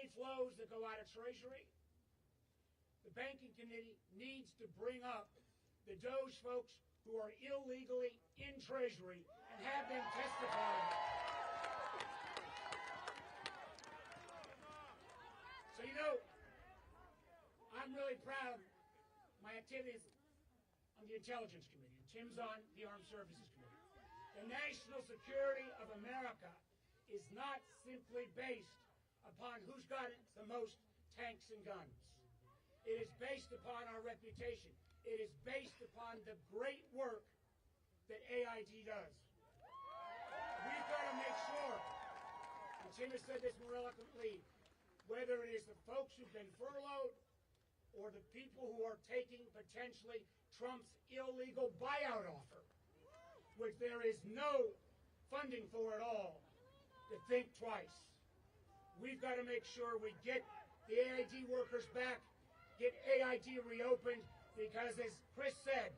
money flows that go out of Treasury, the Banking Committee needs to bring up the Doge folks who are illegally in Treasury and have them testify. So, you know, I'm really proud of my activities on the Intelligence Committee. Tim's on the Armed Services Committee. The national security of America is not simply based upon who's got the most tanks and guns. It is based upon our reputation. It is based upon the great work that AID does. We've got to make sure, and Tim has said this more eloquently, whether it is the folks who've been furloughed or the people who are taking potentially Trump's illegal buyout offer, which there is no funding for at all, to think twice. We've got to make sure we get the AID workers back, get AID reopened, because as Chris said,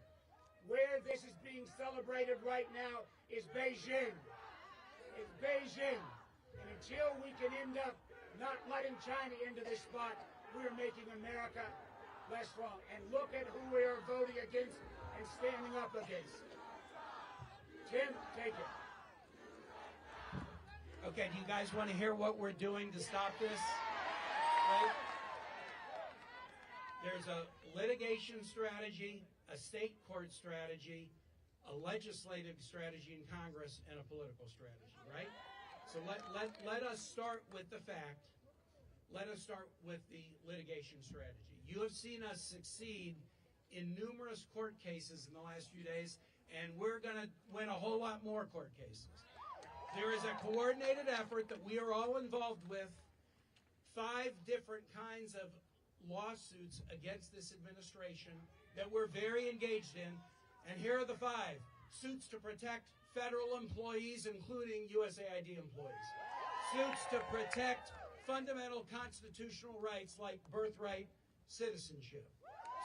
where this is being celebrated right now is Beijing. It's Beijing. And until we can end up not letting China into this spot, we're making America less strong. And look at who we are voting against and standing up against. Tim, take it. Okay, do you guys want to hear what we're doing to stop this? Right? There's a litigation strategy, a state court strategy, a legislative strategy in Congress, and a political strategy, right? So let us start with the fact. Let us start with the litigation strategy. You have seen us succeed in numerous court cases in the last few days, and we're going to win a whole lot more court cases. There is a coordinated effort that we are all involved with, 5 different kinds of lawsuits against this administration that we're very engaged in. And here are the 5. Suits to protect federal employees, including USAID employees. Suits to protect fundamental constitutional rights like birthright citizenship.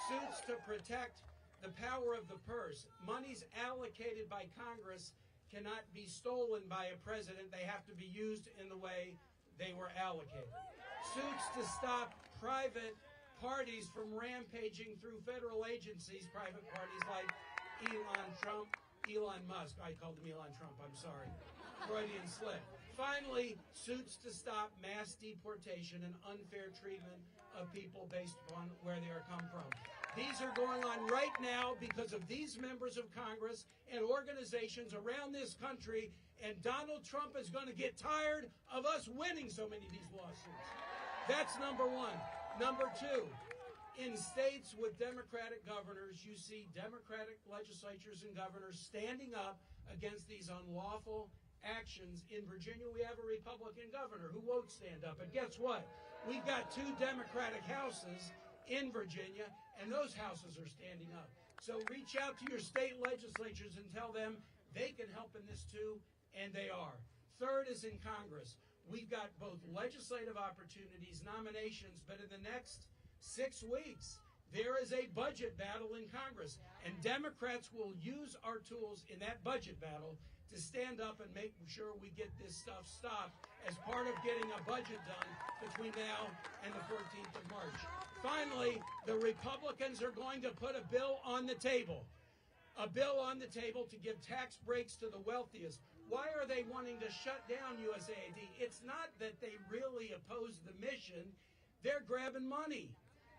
Suits to protect the power of the purse. Monies allocated by Congress cannot be stolen by a president. They have to be used in the way they were allocated. Suits to stop private parties from rampaging through federal agencies, private parties like Elon Musk. I called him Elon Trump, I'm sorry. Freudian slip. Finally, suits to stop mass deportation and unfair treatment of people based upon where they are come from. These are going on right now because of these members of Congress and organizations around this country, and Donald Trump is going to get tired of us winning so many of these lawsuits. That's number 1. Number 2, in states with Democratic governors, you see Democratic legislatures and governors standing up against these unlawful actions. In Virginia, we have a Republican governor who won't stand up. And guess what? We've got 2 Democratic houses in Virginia, and those houses are standing up. So reach out to your state legislatures and tell them they can help in this too, and they are. Third is in Congress. We've got both legislative opportunities, nominations, but in the next 6 weeks, there is a budget battle in Congress, and Democrats will use our tools in that budget battle to stand up and make sure we get this stuff stopped as part of getting a budget done between now and the 14th of March. Finally, the Republicans are going to put a bill on the table. A bill on the table to give tax breaks to the wealthiest. Why are they wanting to shut down USAID? It's not that they really oppose the mission. They're grabbing money.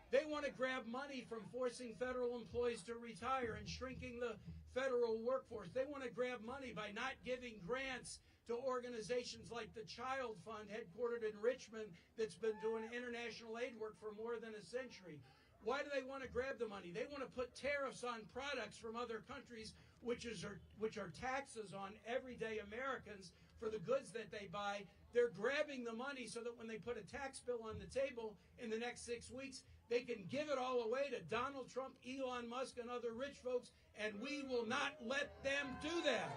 They want to grab money from forcing federal employees to retire and shrinking the federal workforce. They want to grab money by not giving grants to organizations like the Child Fund, headquartered in Richmond, that's been doing international aid work for more than a century. Why do they want to grab the money? They want to put tariffs on products from other countries, which are taxes on everyday Americans for the goods that they buy. They're grabbing the money so that when they put a tax bill on the table in the next 6 weeks, they can give it all away to Donald Trump, Elon Musk, and other rich folks, and we will not let them do that.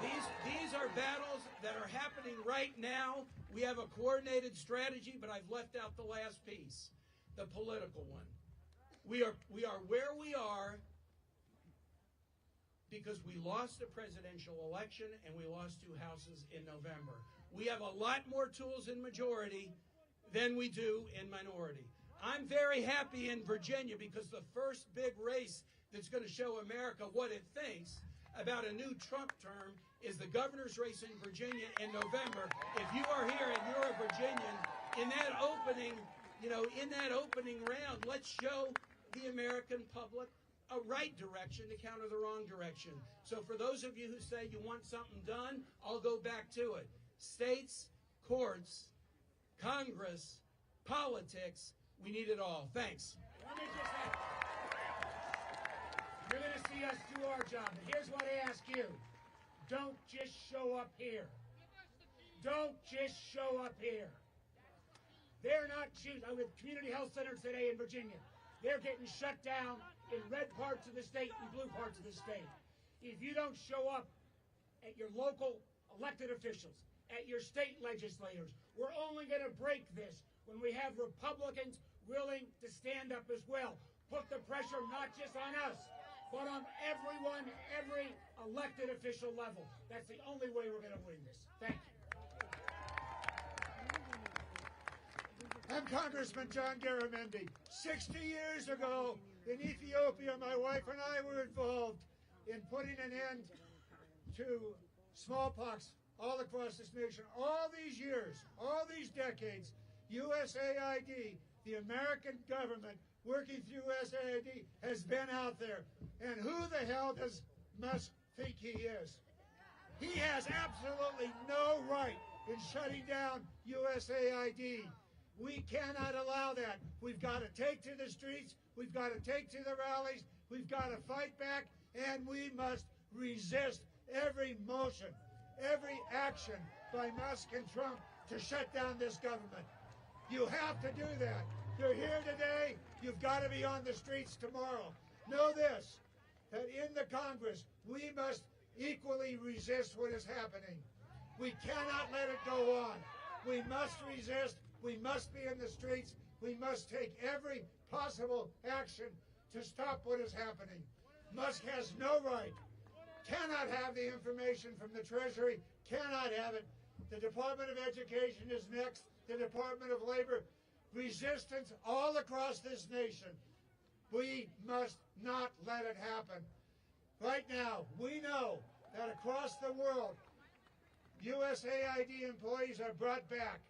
These are battles that are happening right now. We have a coordinated strategy, but I've left out the last piece, the political one. We are where we are because we lost the presidential election and we lost 2 houses in November. We have a lot more tools in majority than we do in minority. I'm very happy in Virginia because the first big race that's going to show America what it thinks about a new Trump term is the governor's race in Virginia in November. If you are here and you're a Virginian, in that opening round, let's show the American public a right direction to counter the wrong direction. So for those of you who say you want something done, I'll go back to it. States, courts, Congress, politics, we need it all. Thanks. Let me just say, you're going to see us do our job. And here's what I ask you. Don't just show up here. Don't just show up here. They're not choosing. I'm with community health centers today in Virginia. They're getting shut down in red parts of the state and blue parts of the state. If you don't show up at your local elected officials, at your state legislators, we're only going to break this when we have Republicans willing to stand up as well. Put the pressure not just on us, but on everyone, every elected official level. That's the only way we're going to win this. Thank you. I'm Congressman John Garamendi. 60 years ago in Ethiopia, my wife and I were involved in putting an end to smallpox all across this nation. All these years, all these decades, USAID, the American government working through USAID, has been out there. And who the hell does Musk think he is? He has absolutely no right in shutting down USAID. We cannot allow that. We've got to take to the streets. We've got to take to the rallies. We've got to fight back, and we must resist every motion, every action by Musk and Trump to shut down this government. You have to do that. You're here today. You've got to be on the streets tomorrow. Know this, that in the Congress, we must equally resist what is happening. We cannot let it go on. We must resist. We must be in the streets. We must take every possible action to stop what is happening. Musk has no right, cannot have the information from the Treasury, cannot have it. The Department of Education is next, the Department of Labor. Resistance all across this nation. We must not let it happen. Right now, we know that across the world, USAID employees are brought back.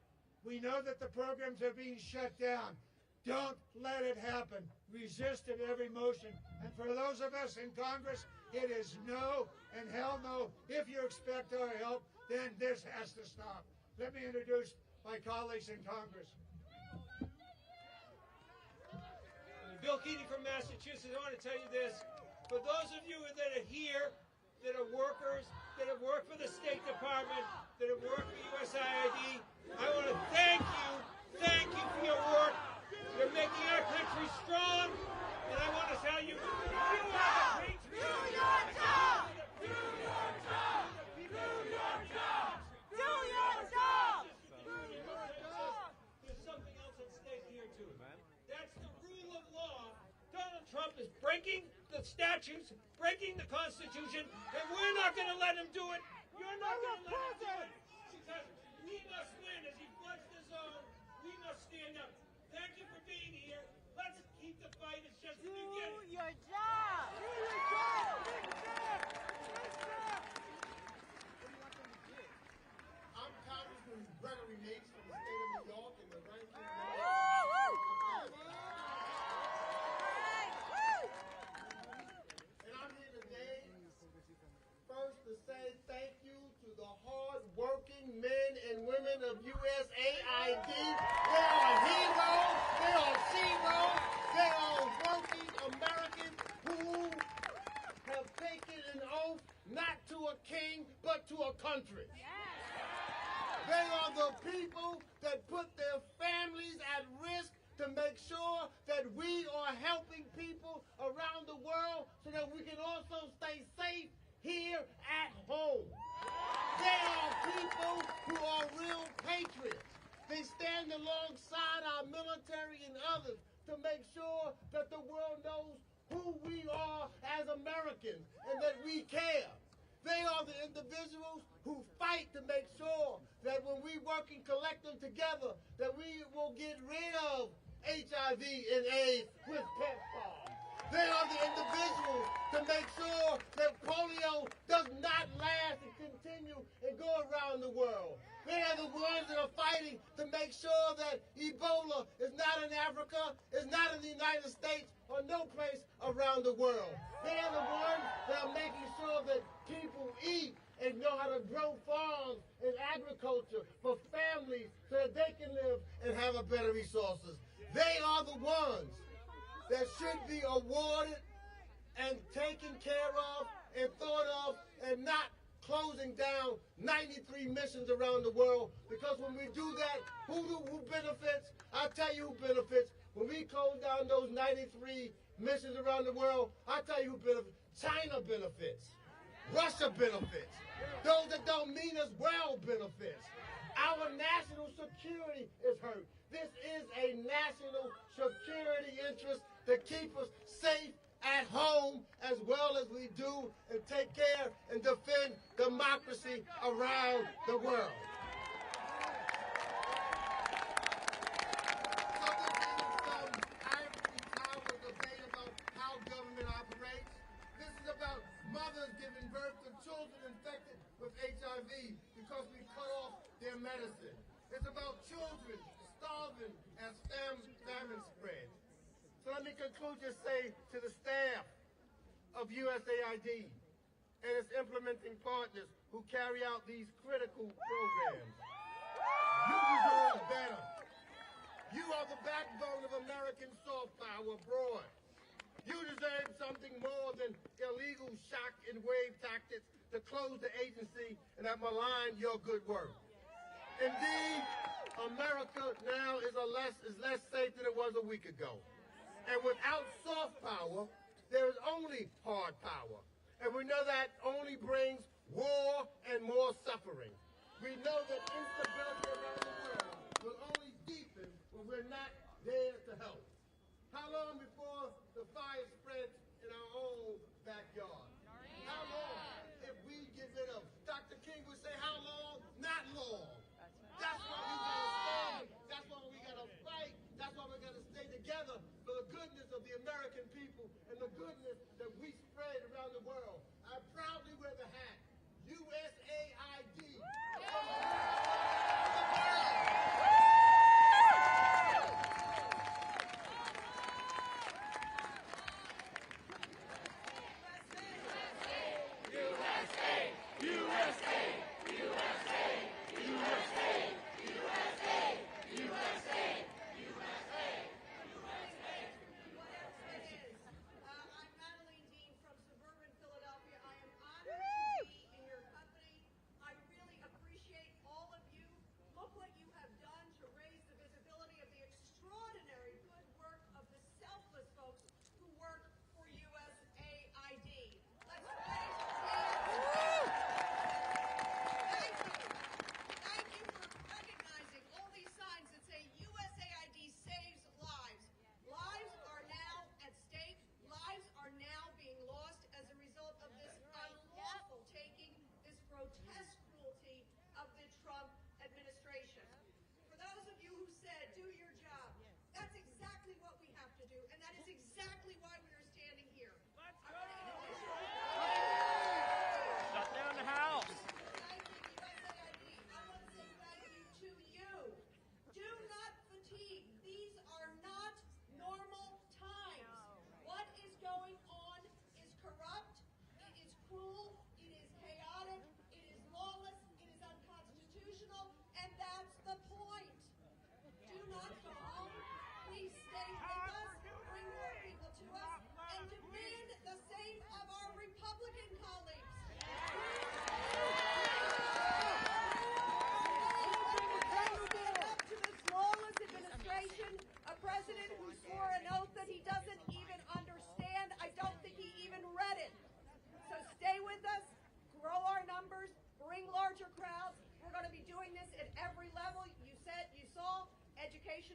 We know that the programs are being shut down. Don't let it happen. Resist at every motion. And for those of us in Congress, it is no and hell no. If you expect our help, then this has to stop. Let me introduce my colleagues in Congress. Bill Keating from Massachusetts. I want to tell you this. For those of you that are here, that are workers, that have worked for the State Department, that have worked for USAID, I want to thank you for your work. You're making our country strong, and I want to tell you, you are the patriots. Do your job! Do your job! Do your job! Do your job! There's something else at stake here, too. That's the rule of law. Donald Trump is breaking the statutes, breaking the Constitution, and we're not going to let him do it. You're not going to let him do it. Because we must win. As he floods the zone, we must stand up. Thank you for being here. Let's keep the fight. It's just the beginning. Do your job. Do your job. I'm Congressman Gregory Meeks from the state of New York and the ranking member. And I'm here today first to say thank you to the hard-working men and women of USAID. They are heroes. They are sheroes. They are working Americans who have taken an oath not to a king, but to a country. They are the people that put their families at risk to make sure that we are helping people around the world so that we can also stay safe here at home. They are people who are real patriots. They stand alongside our military and others to make sure that the world knows who we are as Americans and that we care. They are the individuals who fight to make sure that when we work and collect them together, that we will get rid of HIV and AIDS with PEPFAR. They are the individuals to make sure that polio does not last and continue and go around the world. They are the ones that are fighting to make sure that Ebola is not in Africa, is not in the United States, or no place around the world. They are the ones that are making sure that people eat and know how to grow farms and agriculture for families so that they can live and have a better resources. They are the ones that should be awarded and taken care of and thought of and not closing down 93 missions around the world, because when we do that, who benefits? I'll tell you who benefits. When we close down those 93 missions around the world, I'll tell you who benefits. China benefits. Russia benefits. Those that don't mean us well benefits. Our national security is hurt. This is a national security interest to keep us safe at home as well as we do and take care and defend democracy around the world. So this is some ivory tower debate about how government operates. This is about mothers giving birth to children infected with HIV because we cut off their medicine. It's about children starving as famine spreads. So let me conclude just say to the staff of USAID and its implementing partners who carry out these critical programs. You deserve better. You are the backbone of American soft power abroad. You deserve something more than illegal shock and wave tactics to close the agency and that malign your good work. Indeed, America now is less safe than it was a week ago. And without soft power, there is only hard power. And we know that only brings war and more suffering. We know that instability around the world will only deepen when we're not there to help. How long before the fire spreads in our own backyard? How long if we get rid of? Dr. King would say, how long? Not long. That's why we gotta stand. That's why we gotta fight. That's why we gotta stay together for the goodness of the American people and the goodness that we spread around the world. I proudly wear the hat, USAID.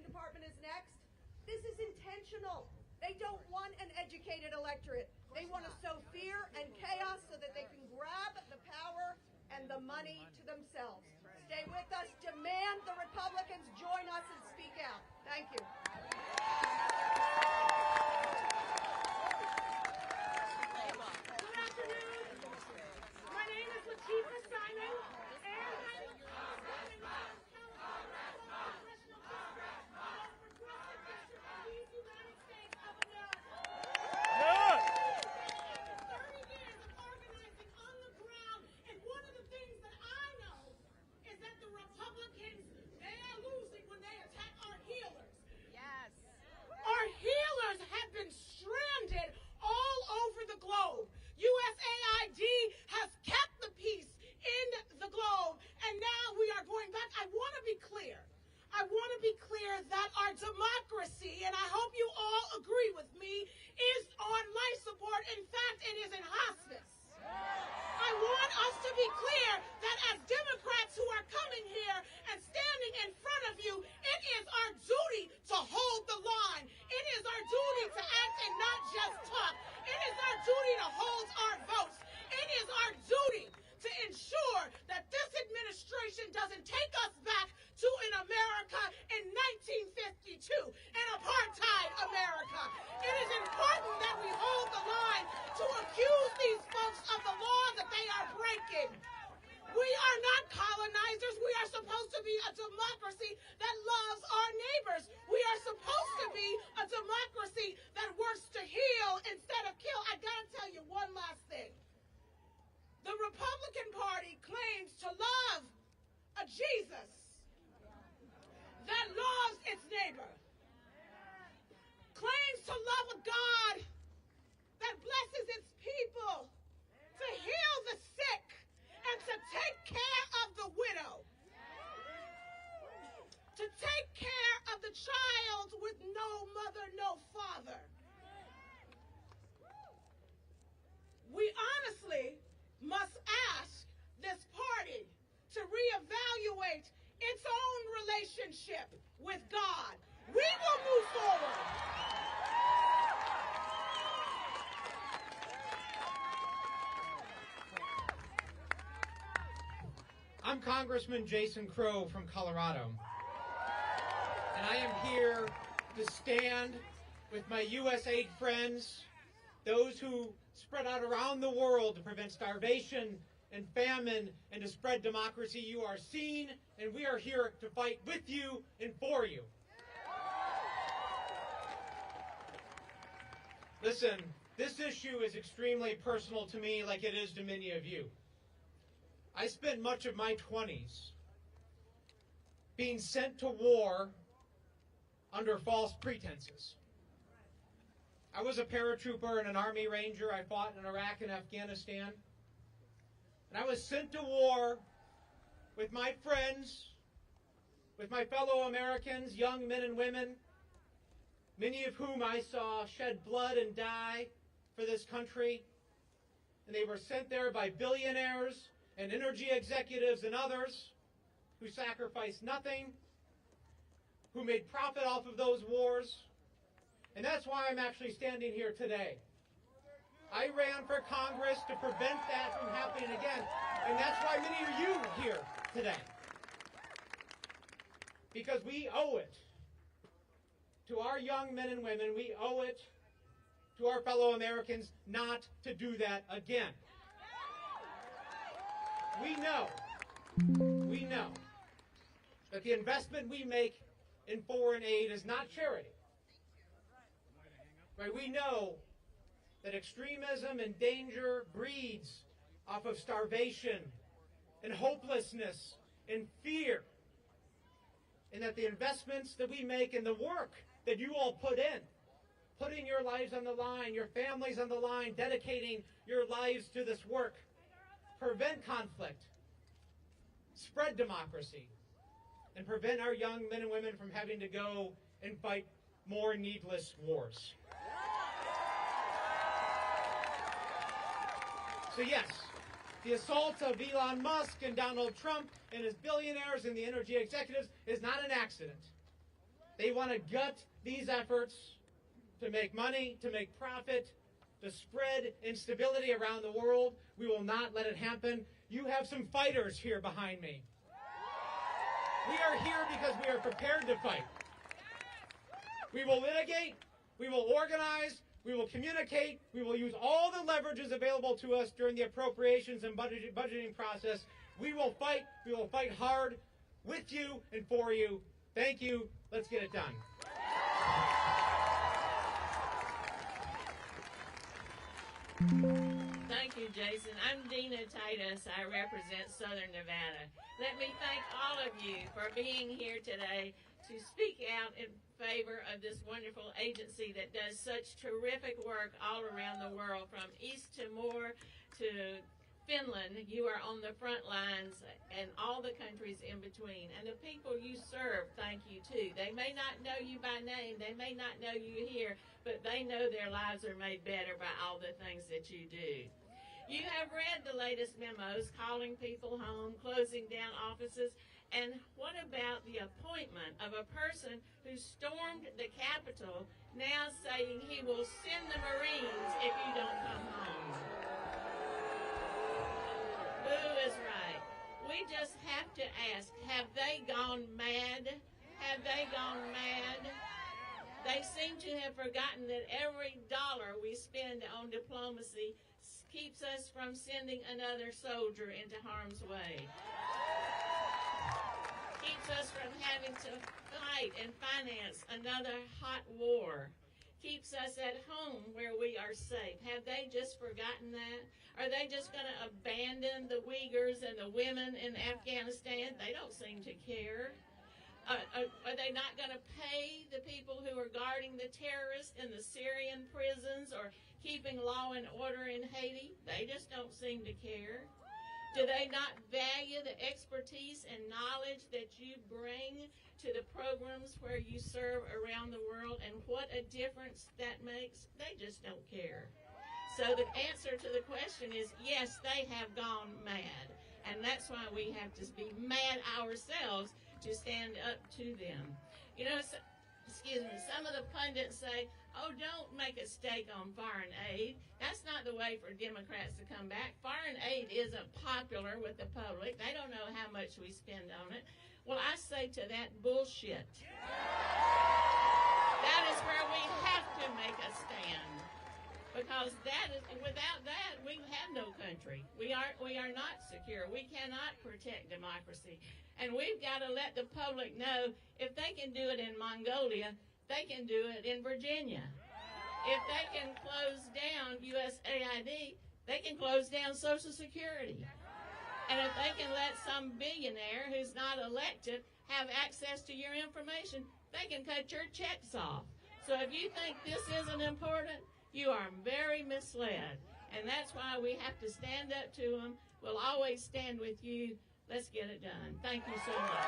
Department is next. This is intentional. They don't want an educated electorate. They want to sow fear and chaos so that they can grab the and the money to themselves. Stay with us. Demand the Republicans join us and speak out. Thank you. Good afternoon. My name is Simon, and I'm our healers have been stranded all over the globe. USAID has kept the peace in the globe, and now we are going back. I want to be clear. That our democracy, and I hope you all agree with me, is on life support. In fact, it is in hospice. I want us to be clear that as Democrats who are coming here and standing in front of you, it is our duty to hold the line. It is our duty to act and not just talk. It is our duty to hold our votes. It is our duty to ensure that this administration doesn't take us back to an America in 1952, an apartheid America. It is important that we hold the line to accuse these folks of the law that they are breaking. We are not colonizers. We are supposed to be a democracy that loves our neighbors. We are supposed to be a democracy that works to heal instead of kill. I gotta tell you one last thing. The Republican Party claims to love a Jesus that loves its neighbor, claims to love a God that blesses its people, to heal the sick, and to take care of the widow, to take care of the child with no mother, no father. We honestly must ask this party to reevaluate its own relationship with God. We will move forward. I'm Congressman Jason Crow from Colorado, and I am here to stand with my USAID friends, those who spread out around the world to prevent starvation and famine and to spread democracy. You are seen, and we are here to fight with you and for you. Listen, this issue is extremely personal to me, like it is to many of you. I spent much of my 20s being sent to war under false pretenses. I was a paratrooper and an Army Ranger. I fought in Iraq and Afghanistan. And I was sent to war with my friends, with my fellow Americans, young men and women, many of whom I saw shed blood and die for this country. And they were sent there by billionaires and energy executives and others who sacrificed nothing, who made profit off of those wars. And that's why I'm actually standing here today. I ran for Congress to prevent that from happening again. And that's why many of you are here today. Because we owe it to our young men and women, we owe it to our fellow Americans not to do that again. We know that the investment we make in foreign aid is not charity. Right? We know that extremism and danger breeds off of starvation and hopelessness and fear. And that the investments that we make and the work that you all put in, putting your lives on the line, your families on the line, dedicating your lives to this work, prevent conflict, spread democracy, and prevent our young men and women from having to go and fight more needless wars. So yes, the assault of Elon Musk and Donald Trump and his billionaires and the energy executives is not an accident. They want to gut these efforts to make money, to make profit, to spread instability around the world. We will not let it happen. You have some fighters here behind me. We are here because we are prepared to fight. We will litigate, we will organize, we will communicate, we will use all the leverages available to us during the appropriations and budgeting process. We will fight hard with you and for you. Thank you. Let's get it done. Thank you, Jason. I'm Dina Titus. I represent Southern Nevada. Let me thank all of you for being here today to speak out in favor of this wonderful agency that does such terrific work all around the world, from East Timor to Finland. You are on the front lines, and all the countries in between. And the people you serve, thank you too. They may not know you by name, they may not know you here, but they know their lives are made better by all the things that you do. You have read the latest memos calling people home, closing down offices, and what about the appointment of a person who stormed the Capitol, now saying he will send the Marines if you don't come home? Boo is right. We just have to ask, have they gone mad? Have they gone mad? They seem to have forgotten that every dollar we spend on diplomacy keeps us from sending another soldier into harm's way. Keeps us from having to fight and finance another hot war. Keeps us at home where we are safe. Have they just forgotten that? Are they just going to abandon the Uyghurs and the women in Afghanistan? They don't seem to care. Are they not going to pay the people who are guarding the terrorists in the Syrian prisons or keeping law and order in Haiti? They just don't seem to care. Do they not value the expertise and knowledge that you bring to the programs where you serve around the world, and what a difference that makes? They just don't care. So the answer to the question is, yes, they have gone mad. And that's why we have to be mad ourselves to stand up to them. You know, some of the pundits say, oh, don't make a stake on foreign aid. That's not the way for Democrats to come back. Foreign aid isn't popular with the public. They don't know how much we spend on it. Well, I say to that, bullshit. That is where we have to make a stand. Because without that, we have no country. We are not secure. We cannot protect democracy. And we've got to let the public know, if they can do it in Mongolia, they can do it in Virginia. If they can close down USAID, they can close down Social Security. And if they can let some billionaire who's not elected have access to your information, they can cut your checks off. So if you think this isn't important, you are very misled. And that's why we have to stand up to them. We'll always stand with you. Let's get it done. Thank you so much.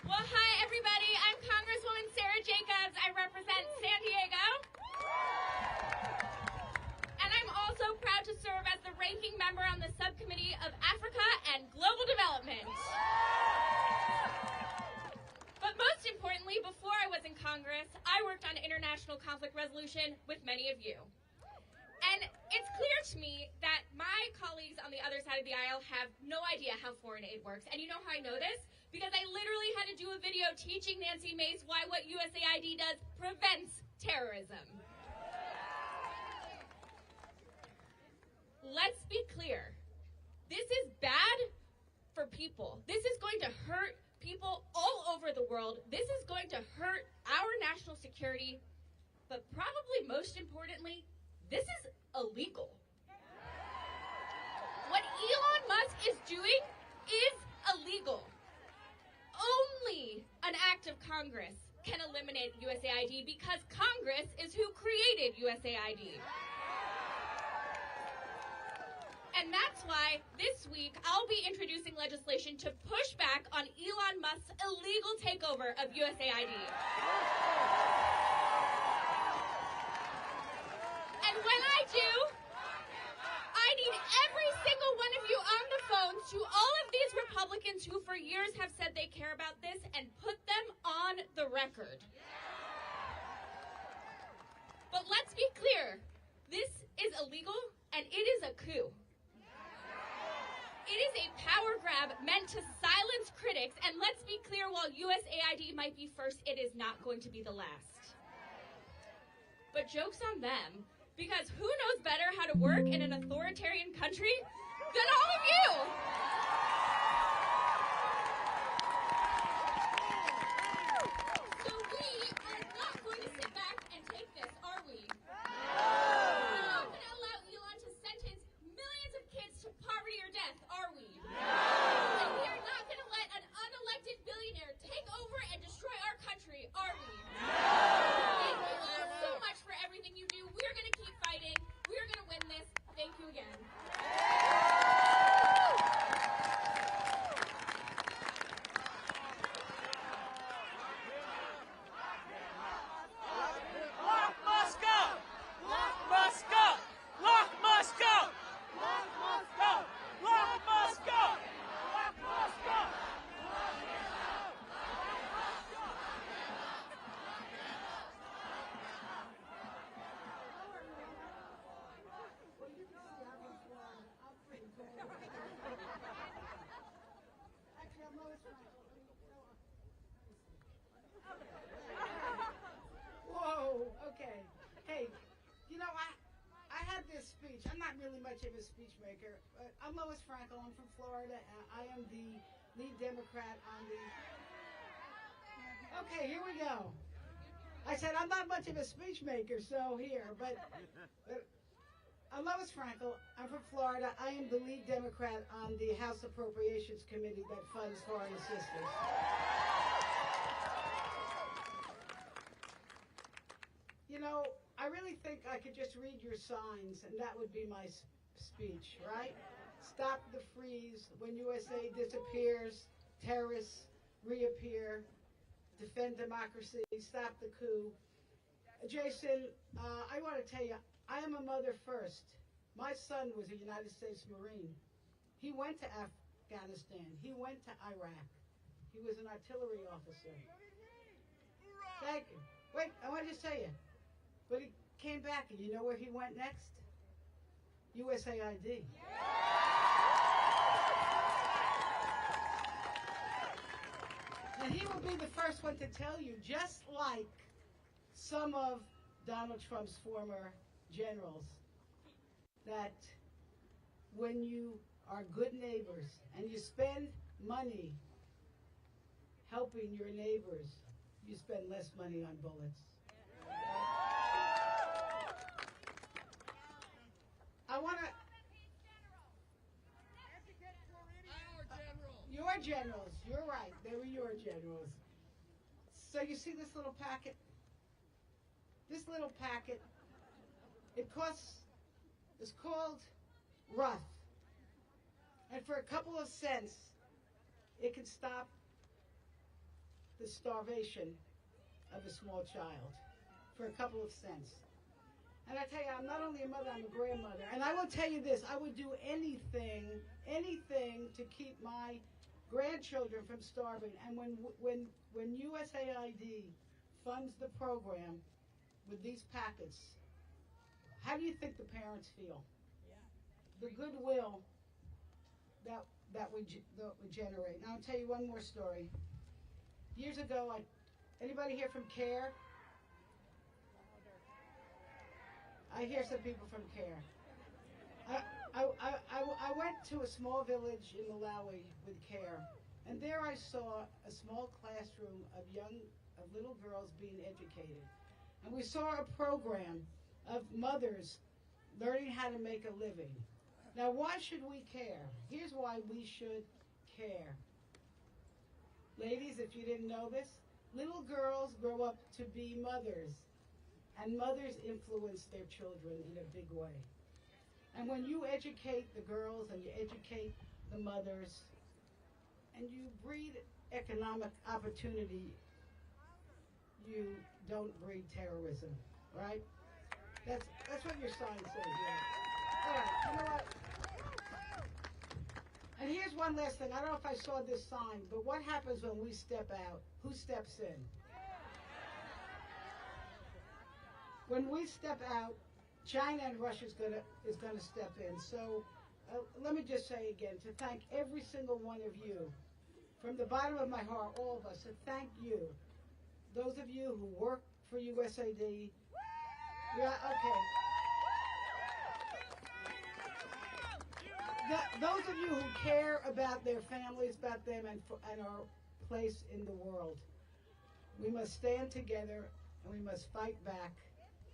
Well, hi, everybody. I'm Congresswoman Sarah Jacobs. I represent San Diego. And I'm also proud to serve as the ranking member on the Subcommittee of Africa and Global Development. But most importantly, before I was in Congress, I worked on international conflict resolution with many of you. And it's clear to me that my colleagues on the other side of the aisle have no idea how foreign aid works. And you know how I know this? Because I literally had to do a video teaching Nancy Mace why what USAID does prevents terrorism. Let's be clear. This is bad for people. This is going to hurt people all over the world. This is going to hurt our national security. But probably most importantly, this is illegal. What Elon Musk is doing is illegal. Only an act of Congress can eliminate USAID because Congress is who created USAID. And that's why this week I'll be introducing legislation to push back on Elon Musk's illegal takeover of USAID. And when I do, I need every single one of you on the phone to all of these Republicans who for years have said they care about this and put them on the record. But let's be clear. This is illegal, and it is a coup. It is a power grab meant to silence critics, and let's be clear, while USAID might be first, it is not going to be the last. But joke's on them, because who knows better how to work in an authoritarian country than all of you? So we are not going to sit back and take this, are we? We're not going to allow Elon to sentence millions of kids to poverty or death, are we? And we are not going to let an unelected billionaire take over and destroy our country, are we? Thank you all so much for everything you do. We're going to keep fighting. We're going to win this. Thank you again. Whoa, okay. Hey, you know, I had this speech. I'm not really much of a speech maker, but I'm Lois Frankel. I'm from Florida, and I am the lead Democrat on the... Okay, here we go. I said I'm not much of a speech maker, so here, but I'm Lois Frankel. I'm from Florida. I am the lead Democrat on the House Appropriations Committee that funds foreign assistance. You know, I really think I could just read your signs, and that would be my speech, right? Stop the freeze. When USA disappears, terrorists reappear. Defend democracy. Stop the coup. Jason, I want to tell you, I am a mother first. My son was a United States Marine. He went to Afghanistan. He went to Iraq. He was an artillery officer. Thank you. Wait, I want to just tell you. But he came back, and you know where he went next? USAID. And he will be the first one to tell you, just like some of Donald Trump's former generals, that when you are good neighbors and you spend money helping your neighbors, you spend less money on bullets. I want to... Your generals. You're right. They were your generals. So you see this little packet? This little packet, it costs, it's called Roth. And for a couple of cents, it can stop the starvation of a small child. For a couple of cents. And I tell you, I'm not only a mother, I'm a grandmother. And I will tell you this, I would do anything to keep my grandchildren from starving. And when USAID funds the program with these packets, how do you think the parents feel? The goodwill that we generate. Now I'll tell you one more story. Years ago, anybody here from CARE? I hear some people from CARE. I went to a small village in Malawi with CARE, and there I saw a small classroom of little girls being educated. And we saw a program of mothers learning how to make a living. Now, why should we care? Here's why we should care. Ladies, if you didn't know this, little girls grow up to be mothers. And mothers influence their children in a big way. And when you educate the girls and you educate the mothers and you breed economic opportunity, you don't breed terrorism, right? That's what your sign says here. All right, you know what? And here's one last thing. I don't know if I saw this sign, but what happens when we step out? Who steps in? When we step out China and Russia is going to step in. So let me just say again, to thank every single one of you, from the bottom of my heart, all of us, to thank you. Those of you who work for USAID. Yeah, okay. Those of you who care about their families, about them, and our place in the world. We must stand together, and we must fight back,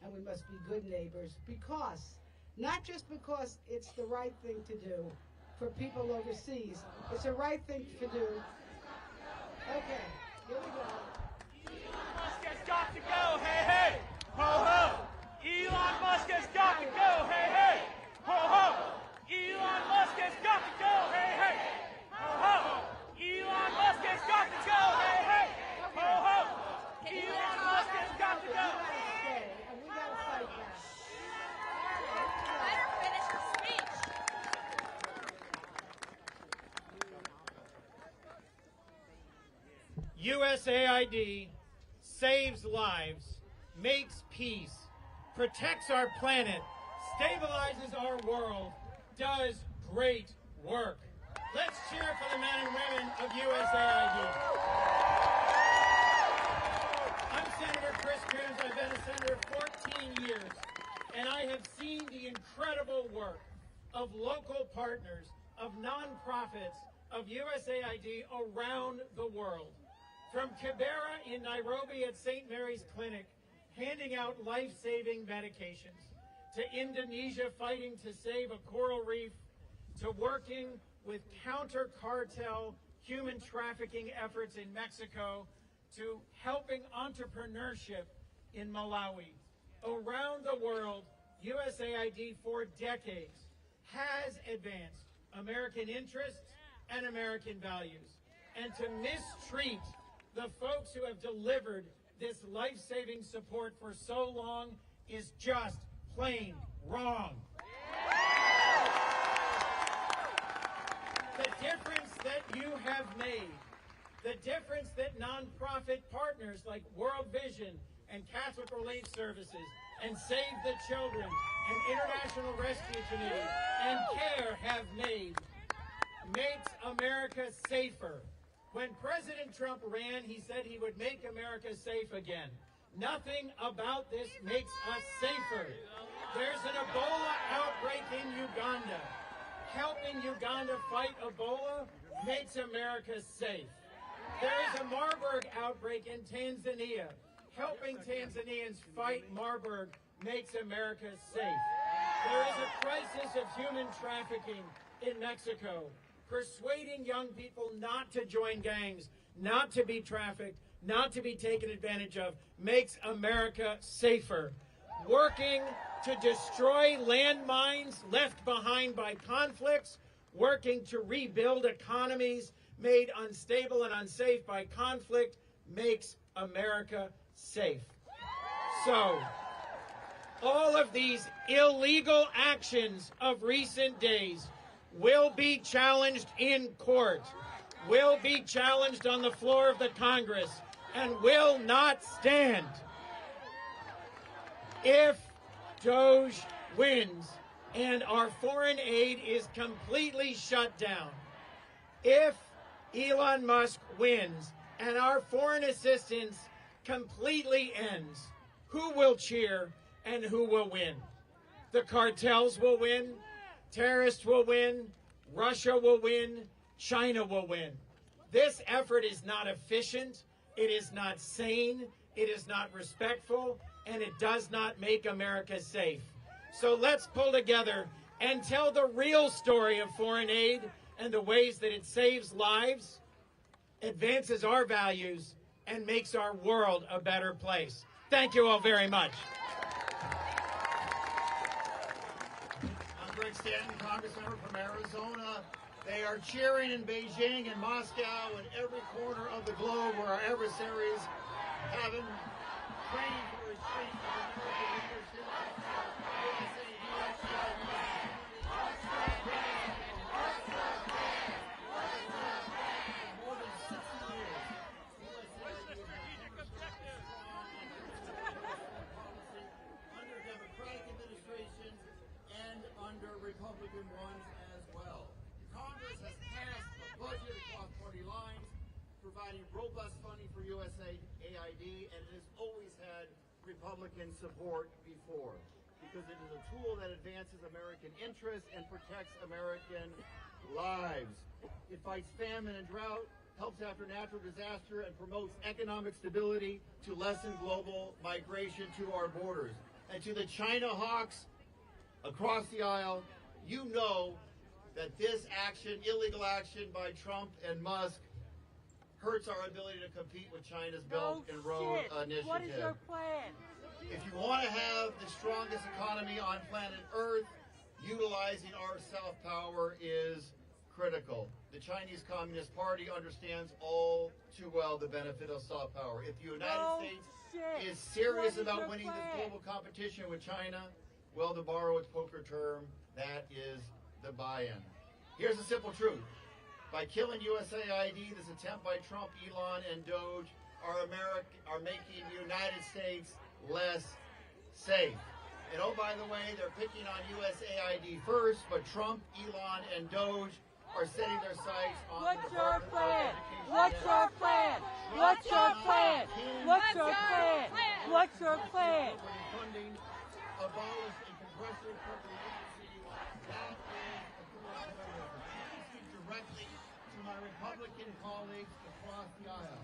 and we must be good neighbors, because, not just because it's the right thing to do for people overseas, it's the right thing to do. Okay, here we go. Elon Musk has got to go, hey, hey, ho, ho. Elon Musk has got to go, hey, hey, ho, ho. Elon Musk has got to go, hey, hey, ho, ho. Elon Musk has got to go, hey, hey, ho, ho. Elon Musk has got to go. And we got to fight back. Let her finish her speech. USAID saves lives, makes peace, protects our planet, stabilizes our world, does great work. Let's cheer for the men and women of USAID. I'm Senator Chris Coons. I've been a senator 14 years, and I have seen the incredible work of local partners, of nonprofits, of USAID around the world. From Kibera in Nairobi at St. Mary's Clinic, handing out life-saving medications, to Indonesia fighting to save a coral reef, to working with counter-cartel human trafficking efforts in Mexico, to helping entrepreneurship in Malawi. Around the world, USAID for decades has advanced American interests and American values. And to mistreat the folks who have delivered this life-saving support for so long is just plain wrong. The difference that you have made, the difference that nonprofit partners like World Vision and Catholic Relief Services and Save the Children and International Rescue Committee and CARE have made makes America safer. When President Trump ran, he said he would make America safe again. Nothing about this makes us safer. There's an Ebola outbreak in Uganda. Helping Uganda fight Ebola makes America safe. There is a Marburg outbreak in Tanzania. Helping Tanzanians fight Marburg makes America safe. There is a crisis of human trafficking in Mexico. Persuading young people not to join gangs, not to be trafficked, not to be taken advantage of, makes America safer. Working to destroy landmines left behind by conflicts, working to rebuild economies made unstable and unsafe by conflict, makes America safe. So, all of these illegal actions of recent days will be challenged in court, will be challenged on the floor of the Congress, and will not stand. If Doge wins and our foreign aid is completely shut down, if Elon Musk wins and our foreign assistance completely ends, who will cheer and who will win? The cartels will win, terrorists will win, Russia will win, China will win. This effort is not efficient, it is not sane, it is not respectful, and it does not make America safe. So let's pull together and tell the real story of foreign aid and the ways that it saves lives, advances our values, and makes our world a better place. Thank you all very much. I'm Greg Stanton, Congressmember from Arizona. They are cheering in Beijing and Moscow and every corner of the globe where our adversaries haven't trained for retreat of American leadership. More than 60 years. Under Democratic administration, providing robust funding for USAID, and it has always had Republican support before, because it is a tool that advances American interests and protects American lives. It fights famine and drought, helps after natural disaster, and promotes economic stability to lessen global migration to our borders. And to the China hawks across the aisle, you know that this action, illegal action by Trump and Musk, hurts our ability to compete with China's Belt and Road Initiative. What is your plan? If you want to have the strongest economy on planet Earth, utilizing our soft power is critical. The Chinese Communist Party understands all too well the benefit of soft power. If the United States is serious about winning this global competition with China, well, to borrow its poker term, that is the buy-in. Here's the simple truth. By killing USAID, this attempt by Trump, Elon, and Doge are making the United States less safe. And oh, by the way, they're picking on USAID first, but Trump, Elon, and Doge are setting their sights on What's the your Department plan? of Education. What's your plan? What's your plan? What's your plan? What's your plan? Funding, abolish a congressional corporate agency. That is authoritarianism. I speak directly to my Republican colleagues across the aisle.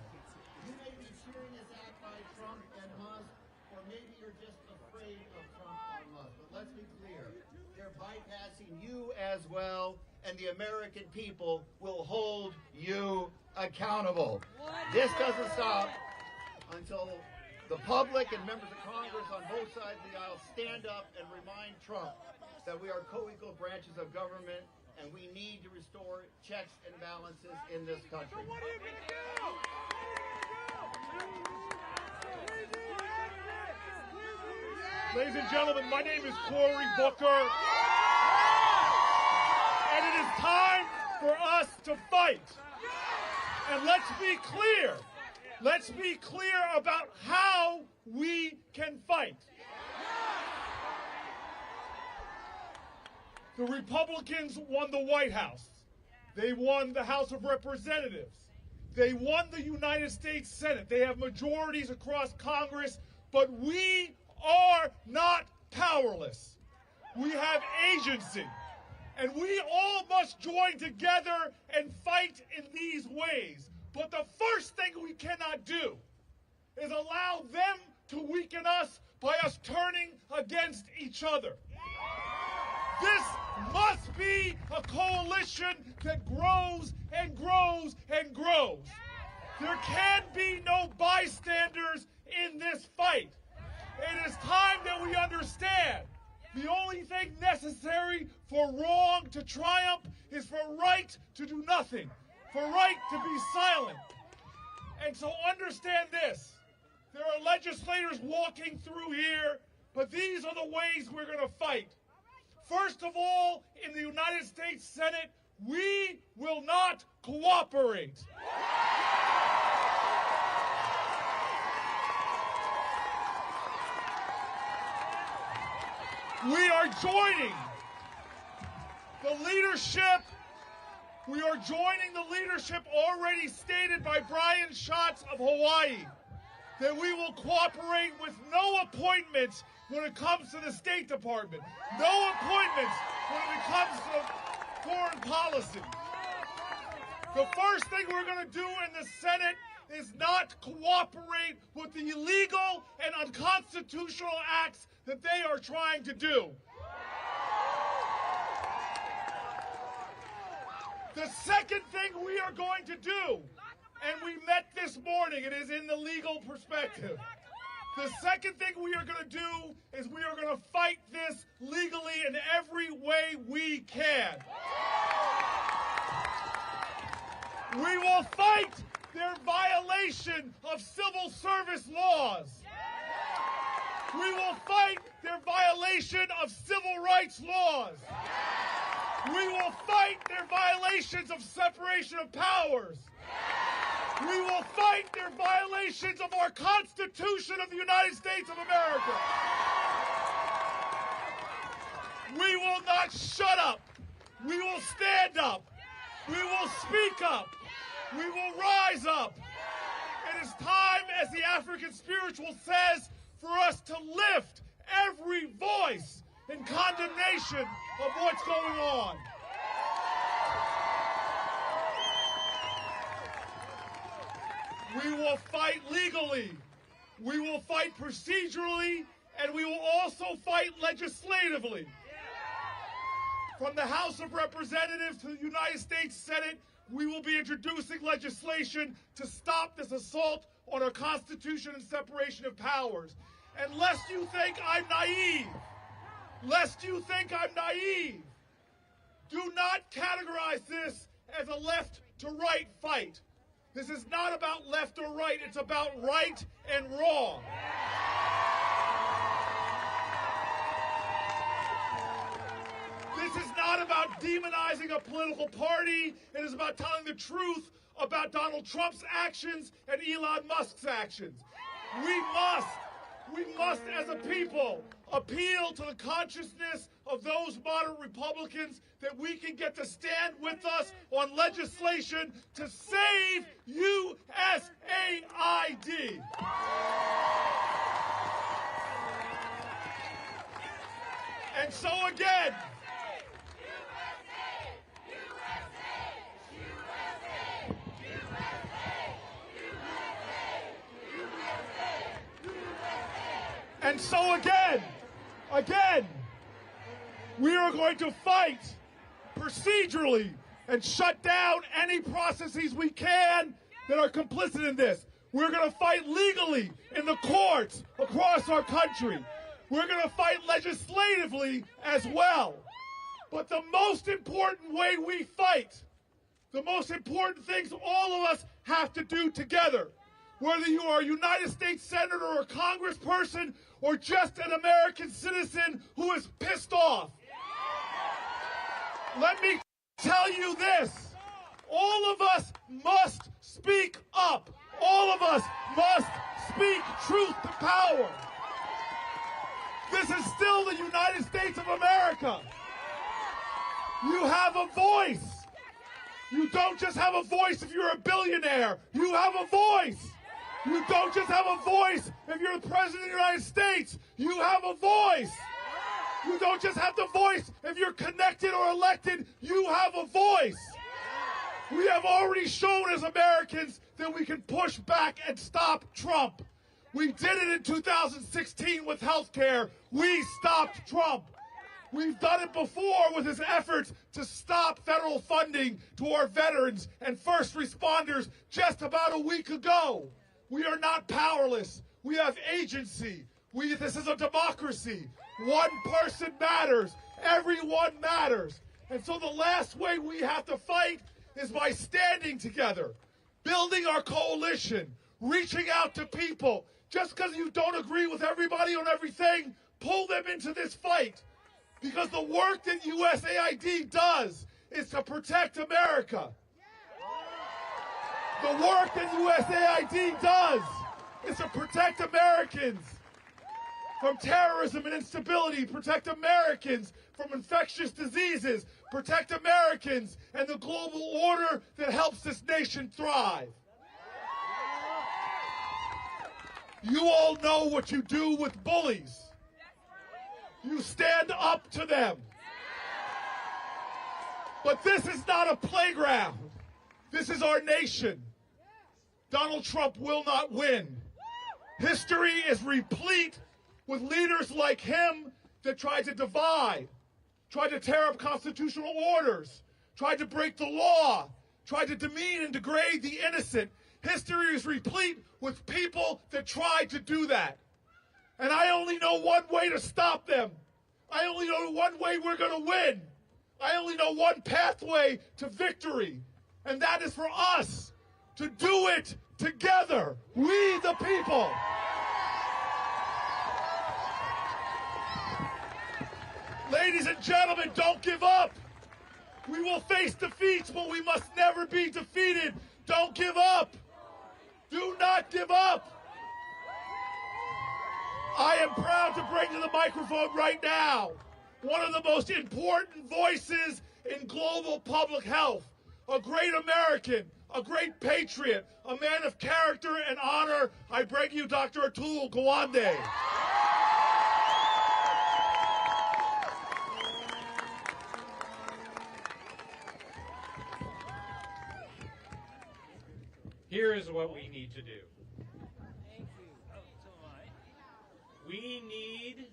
You may be cheering this act by Trump and Musk, or maybe you're just afraid of Trump and Musk. But let's be clear, they're bypassing you as well, and the American people will hold you accountable. This doesn't stop until the public and members of Congress on both sides of the aisle stand up and remind Trump that we are co-equal branches of government, and we need to restore checks and balances in this country. Ladies and gentlemen, my name is Cory Booker, and it is time for us to fight. And let's be clear. Let's be clear about how we can fight. The Republicans won the White House. They won the House of Representatives. They won the United States Senate. They have majorities across Congress, but we are not powerless. We have agency. And we all must join together and fight in these ways. But the first thing we cannot do is allow them to weaken us by us turning against each other. This must be a coalition that grows and grows and grows. There can be no bystanders in this fight. It is time that we understand the only thing necessary for wrong to triumph is for right to do nothing, for right to be silent. And so understand this. There are legislators walking through here, but these are the ways we're going to fight. First of all, in the United States Senate, we will not cooperate. We are joining the leadership. We are joining the leadership already stated by Brian Schatz of Hawaii, that we will cooperate with no appointments when it comes to the State Department, no appointments when it comes to foreign policy. The first thing we're going to do in the Senate is not cooperate with the illegal and unconstitutional acts that they are trying to do. The second thing we are going to do, and we met this morning, it is in the legal perspective. The second thing we are going to do is we are going to fight this legally in every way we can. We will fight their violation of civil service laws. We will fight their violation of civil rights laws. We will fight their violations of separation of powers. We will fight their violations of our Constitution of the United States of America. We will not shut up. We will stand up. We will speak up. We will rise up. is time, as the African spiritual says, for us to lift every voice in condemnation of what's going on. We will fight legally, we will fight procedurally, and we will also fight legislatively. From the House of Representatives to the United States Senate, we will be introducing legislation to stop this assault on our Constitution and separation of powers. And lest you think I'm naive, do not categorize this as a left-to-right fight. This is not about left or right, it's about right and wrong. This is not about demonizing a political party. It is about telling the truth about Donald Trump's actions and Elon Musk's actions. We must as a people appeal to the consciousness of those moderate Republicans that we can get to stand with us on legislation to save USAID. And so again, again, we are going to fight procedurally and shut down any processes we can that are complicit in this. We're going to fight legally in the courts across our country. We're going to fight legislatively as well. But the most important way we fight, the most important things all of us have to do together, whether you are a United States Senator or a Congressperson or just an American citizen who is pissed off. Let me tell you this. All of us must speak up. All of us must speak truth to power. This is still the United States of America. You have a voice. You don't just have a voice if you're a billionaire. You have a voice. You don't just have a voice if you're the President of the United States. You have a voice. You don't just have the voice if you're connected or elected. You have a voice. We have already shown as Americans that we can push back and stop Trump. We did it in 2016 with health care. We stopped Trump. We've done it before with his efforts to stop federal funding to our veterans and first responders just about a week ago. We are not powerless. We have agency. This is a democracy. One person matters. Everyone matters. And so the last way we have to fight is by standing together, building our coalition, reaching out to people. Just because you don't agree with everybody on everything, pull them into this fight. Because the work that USAID does is to protect America. The work that USAID does is to protect Americans from terrorism and instability, protect Americans from infectious diseases, protect Americans and the global order that helps this nation thrive. You all know what you do with bullies. You stand up to them. But this is not a playground. This is our nation. Donald Trump will not win. History is replete with leaders like him that tried to divide, tried to tear up constitutional orders, tried to break the law, tried to demean and degrade the innocent. History is replete with people that tried to do that. And I only know one way to stop them. I only know one way we're going to win. I only know one pathway to victory. And that is for us to do it together. We the people. Ladies and gentlemen, don't give up. We will face defeats, but we must never be defeated. Don't give up. Do not give up. I am proud to bring to the microphone right now one of the most important voices in global public health, a great American, a great patriot, a man of character and honor. I beg you, Dr. Atul Gawande. Here is what we need to do. We need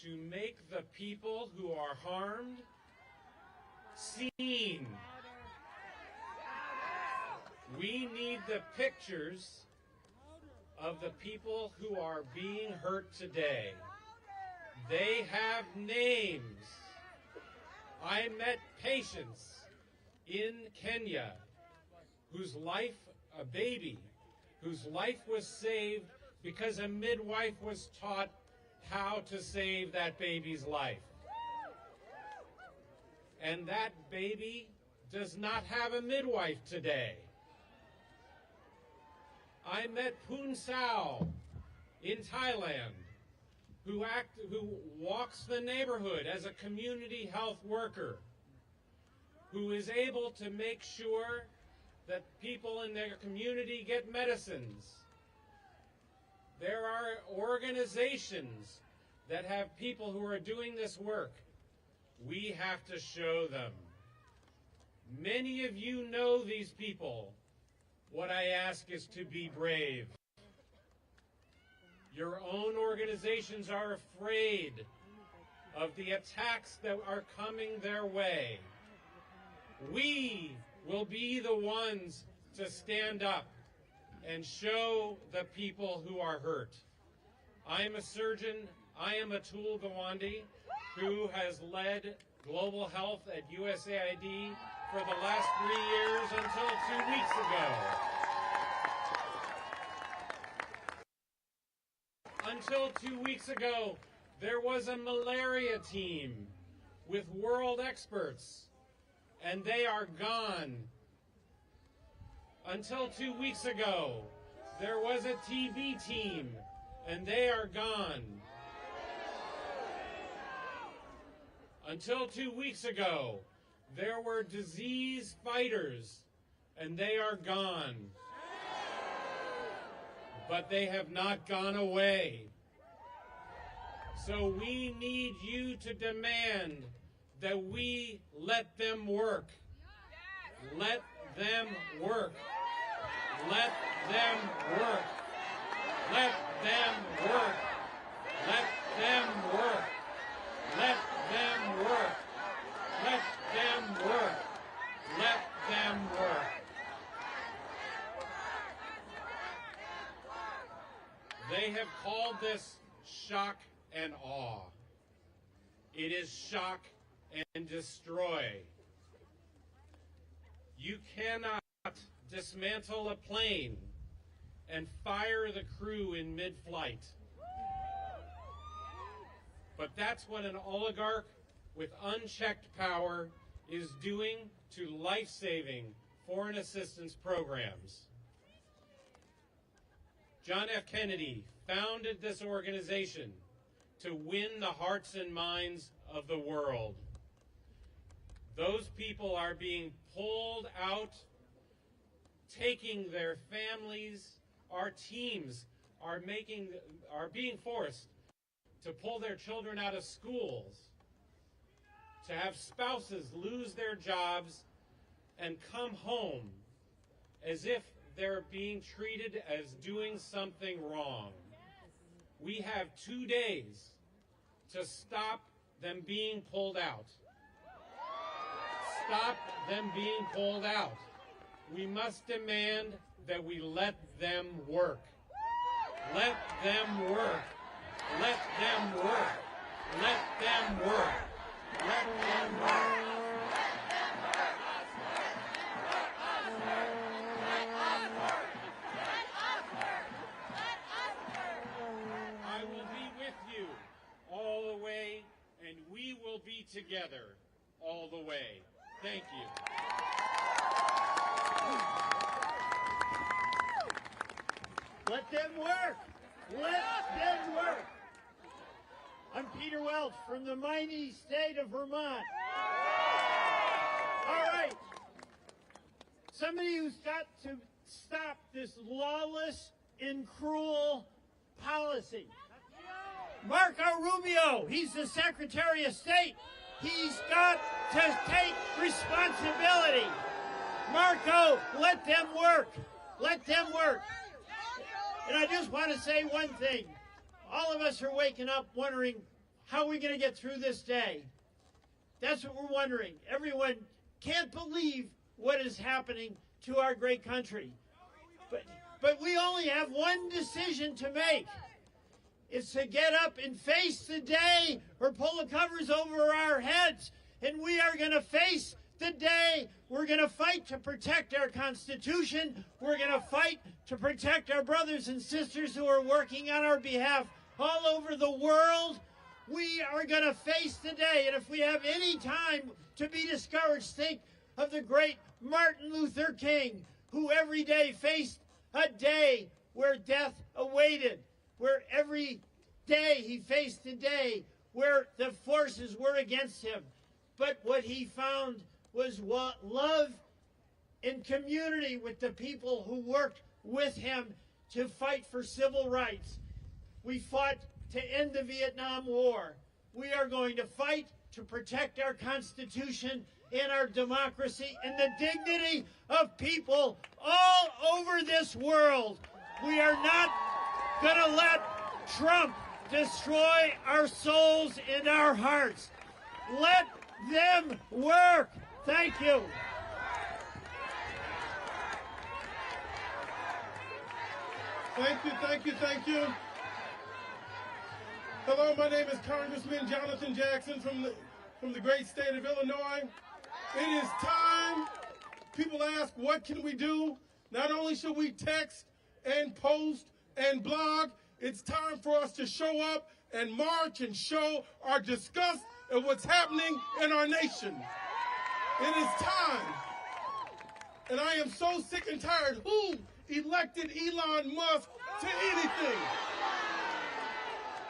to make the people who are harmed seen. We need the pictures of the people who are being hurt today. They have names. I met patients in Kenya whose life, a baby, whose life was saved because a midwife was taught how to save that baby's life. And that baby does not have a midwife today. I met Poon Sao in Thailand, who walks the neighborhood as a community health worker, who is able to make sure that people in their community get medicines. There are organizations that have people who are doing this work. We have to show them. Many of you know these people. What I ask is to be brave. Your own organizations are afraid of the attacks that are coming their way. We will be the ones to stand up and show the people who are hurt. I am a surgeon. I am Atul Gawande, who has led global health at USAID for the last 3 years until 2 weeks ago. Until 2 weeks ago, there was a malaria team with world experts, and they are gone. Until 2 weeks ago, there was a TB team, and they are gone. Until 2 weeks ago, there were disease fighters, and they are gone. But they have not gone away. So we need you to demand that we let them work. Let them work. Let them work. Let them work. Let them work. Let them work. Let them work. Let them work. They have called this shock and awe. It is shock and destroy. You cannot dismantle a plane and fire the crew in mid-flight. But that's what an oligarch with unchecked power is doing to life-saving foreign assistance programs. John F. Kennedy founded this organization to win the hearts and minds of the world. Those people are being pulled out, taking their families. Our teams are being forced to pull their children out of schools, to have spouses lose their jobs and come home as if they're being treated as doing something wrong. We have 2 days to stop them being pulled out. Stop them being pulled out. We must demand that we let them work. Let them work. Let them work. Let them work. Let them work. I will be with you all the way, and we will be together all the way. Thank you. Let them work. Let them work. I'm Peter Welch from the mighty state of Vermont. All right. somebody who's got to stop this lawless and cruel policy. Marco Rubio, he's the Secretary of State. He's got to take responsibility. Marco, let them work. Let them work. And I just want to say one thing. All of us are waking up wondering, how are we going to get through this day? That's what we're wondering. Everyone can't believe what is happening to our great country. But we only have one decision to make. It's to get up and face the day or pull the covers over our heads. And we are going to face the day. We're going to fight to protect our Constitution. We're going to fight to protect our brothers and sisters who are working on our behalf all over the world. We are going to face the day. And if we have any time to be discouraged, think of the great Martin Luther King, who every day faced a day where death awaited, where every day he faced a day where the forces were against him. But what he found was love and community with the people who worked with him to fight for civil rights. We fought to end the Vietnam War. We are going to fight to protect our Constitution and our democracy and the dignity of people all over this world. We are not going to let Trump destroy our souls and our hearts. Let them work. Thank you. Thank you, thank you, thank you. Hello, my name is Congressman Jonathan Jackson from the great state of Illinois. It is time. People ask, what can we do? Not only should we text and post and blog, it's time for us to show up and march and show our disgust at what's happening in our nation. It is time. And I am so sick and tired. Who elected Elon Musk to anything?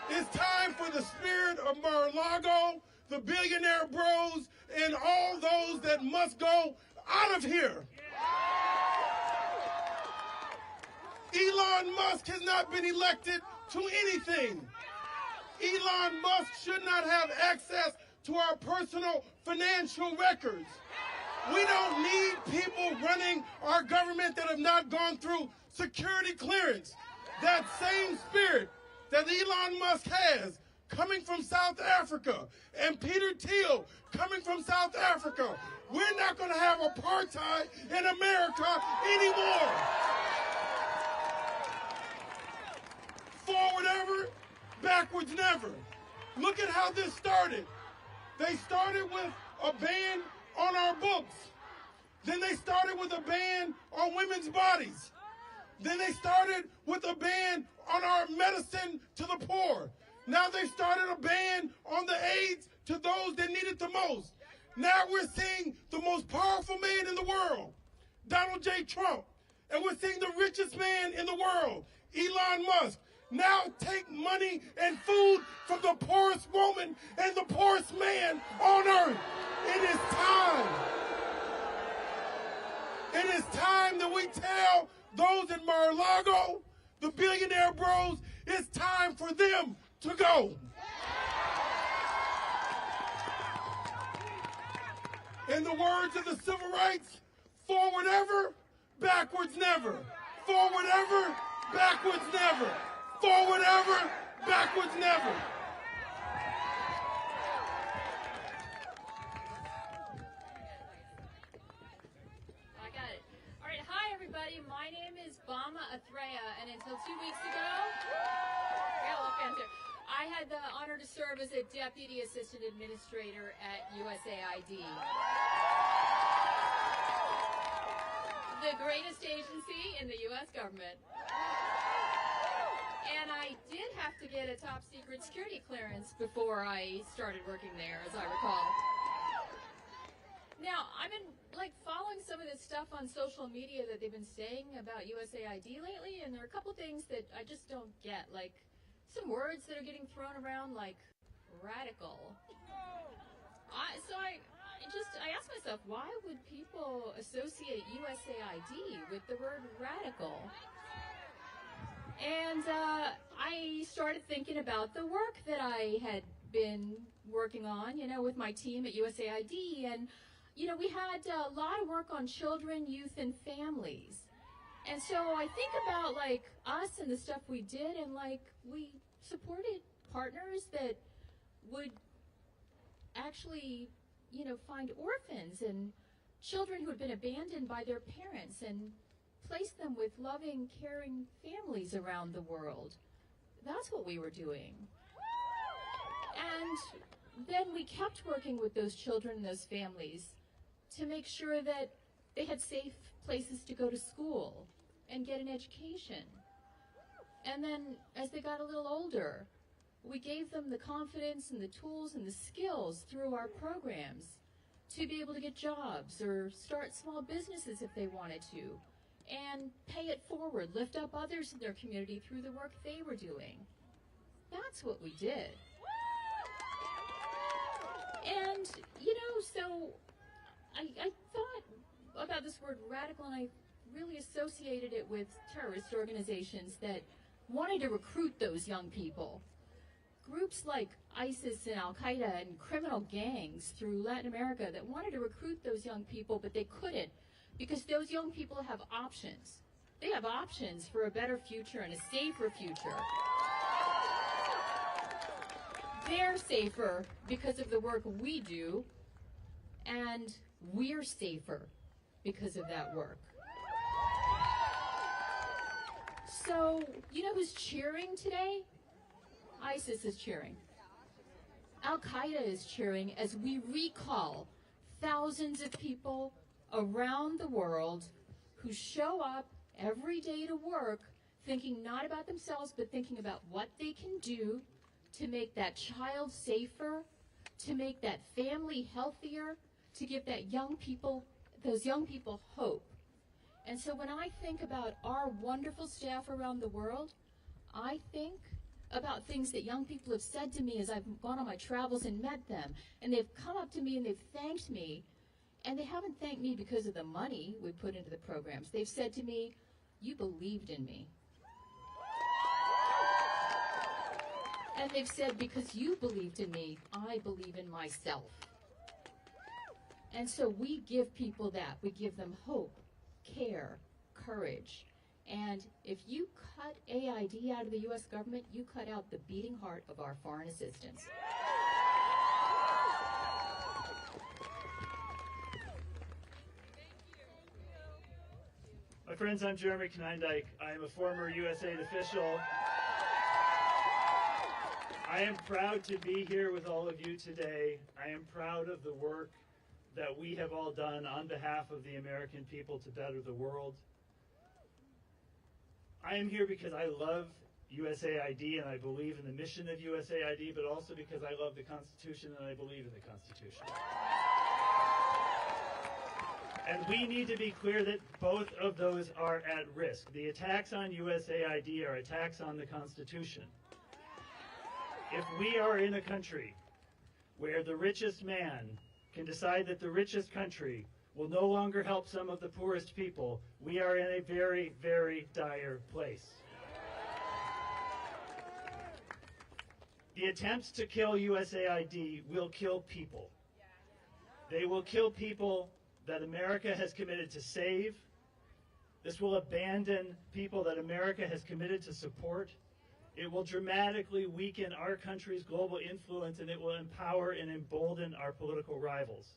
It's time for the spirit of Mar-a-Lago, the billionaire bros, and all those that must go out of here. Elon Musk has not been elected to anything. Elon Musk should not have access to our personal financial records. We don't need people running our government that have not gone through security clearance. That same spirit that Elon Musk has coming from South Africa and Peter Thiel coming from South Africa. We're not going to have apartheid in America anymore. Forward ever, backwards never. Look at how this started. They started with a ban on our books. Then they started with a ban on women's bodies. Then they started with a ban on our medicine to the poor. Now they started a ban on the AIDS to those that need it the most. Now we're seeing the most powerful man in the world, Donald J. Trump. And we're seeing the richest man in the world, Elon Musk, now take money and food from the poorest woman and the poorest man on earth. It is time. It is time that we tell those in Mar-a-Lago, the billionaire bros, it's time for them to go. In the words of the civil rights, forward ever, backwards never. Forward ever, backwards never. Forward ever, backwards never. I got it. All right, hi everybody. My name is Bama Athrea, and until 2 weeks ago, I had the honor to serve as a Deputy Assistant Administrator at USAID. The greatest agency in the U.S. government. And I did have to get a top secret security clearance before I started working there, as I recall. Now, I've been following some of this stuff on social media that they've been saying about USAID lately, and there are a couple things that I just don't get, like some words that are getting thrown around like radical. So I I asked myself, why would people associate USAID with the word radical? And I started thinking about the work that I had been working on, with my team at USAID. And, we had a lot of work on children, youth, and families. And so I think about, us and the stuff we did, and, we supported partners that would actually, find orphans and children who had been abandoned by their parents and place them with loving, caring families around the world. That's what we were doing. And then we kept working with those children and those families to make sure that they had safe places to go to school and get an education. And then as they got a little older, we gave them the confidence and the tools and the skills through our programs to be able to get jobs or start small businesses if they wanted to, and pay it forward, lift up others in their community through the work they were doing. That's what we did. And, so I thought about this word radical, and I really associated it with terrorist organizations that wanted to recruit those young people. Groups like ISIS and Al-Qaeda and criminal gangs through Latin America that wanted to recruit those young people, but they couldn't, because those young people have options. They have options for a better future and a safer future. They're safer because of the work we do, and we're safer because of that work. So, who's cheering today? ISIS is cheering. Al-Qaeda is cheering as we recall thousands of people around the world who show up every day to work thinking not about themselves, but thinking about what they can do to make that child safer, to make that family healthier, to give those young people hope. And so when I think about our wonderful staff around the world, I think about things that young people have said to me as I've gone on my travels and met them. And they've come up to me and they've thanked me. And they haven't thanked me because of the money we put into the programs. They've said to me, you believed in me. And they've said, because you believed in me, I believe in myself. And so we give people that. We give them hope, care, courage. And if you cut AID out of the U.S. government, you cut out the beating heart of our foreign assistance. My friends, I'm Jeremy Knindike. I am a former USAID official. I am proud to be here with all of you today. I am proud of the work that we have all done on behalf of the American people to better the world. I am here because I love USAID and I believe in the mission of USAID, but also because I love the Constitution and I believe in the Constitution. And we need to be clear that both of those are at risk. The attacks on USAID are attacks on the Constitution. If we are in a country where the richest man can decide that the richest country will no longer help some of the poorest people, we are in a very, very dire place. The attempts to kill USAID will kill people. They will kill people that America has committed to save. This will abandon people that America has committed to support. It will dramatically weaken our country's global influence, and it will empower and embolden our political rivals.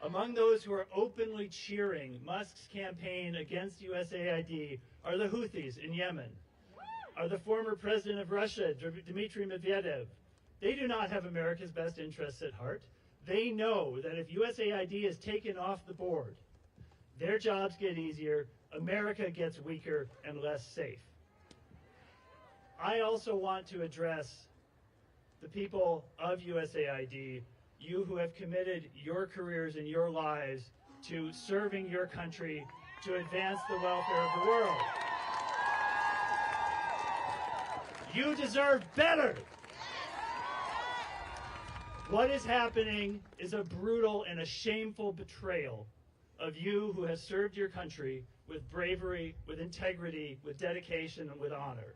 Among those who are openly cheering Musk's campaign against USAID are the Houthis in Yemen, are the former president of Russia, Dmitry Medvedev. They do not have America's best interests at heart. They know that if USAID is taken off the board, their jobs get easier, America gets weaker and less safe. I also want to address the people of USAID, you who have committed your careers and your lives to serving your country to advance the welfare of the world. You deserve better. What is happening is a brutal and a shameful betrayal of you who have served your country with bravery, with integrity, with dedication, and with honor.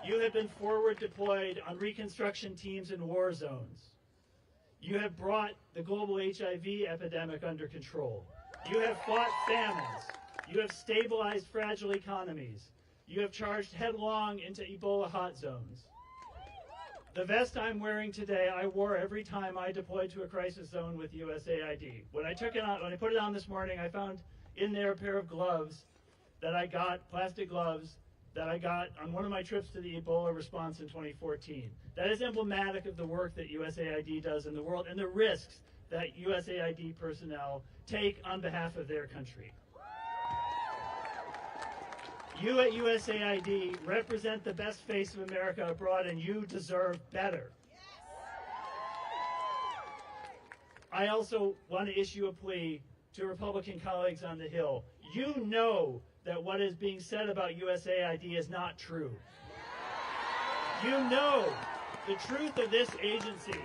You have been forward deployed on reconstruction teams in war zones. You have brought the global HIV epidemic under control. You have fought famines. You have stabilized fragile economies. You have charged headlong into Ebola hot zones. The vest I'm wearing today, I wore every time I deployed to a crisis zone with USAID. When I put it on this morning, I found in there a pair of gloves that I got, plastic gloves, that I got on one of my trips to the Ebola response in 2014. That is emblematic of the work that USAID does in the world and the risks that USAID personnel take on behalf of their country. You at USAID represent the best face of America abroad, and you deserve better. I also want to issue a plea to Republican colleagues on the Hill. You know that what is being said about USAID is not true. You know the truth of this agency.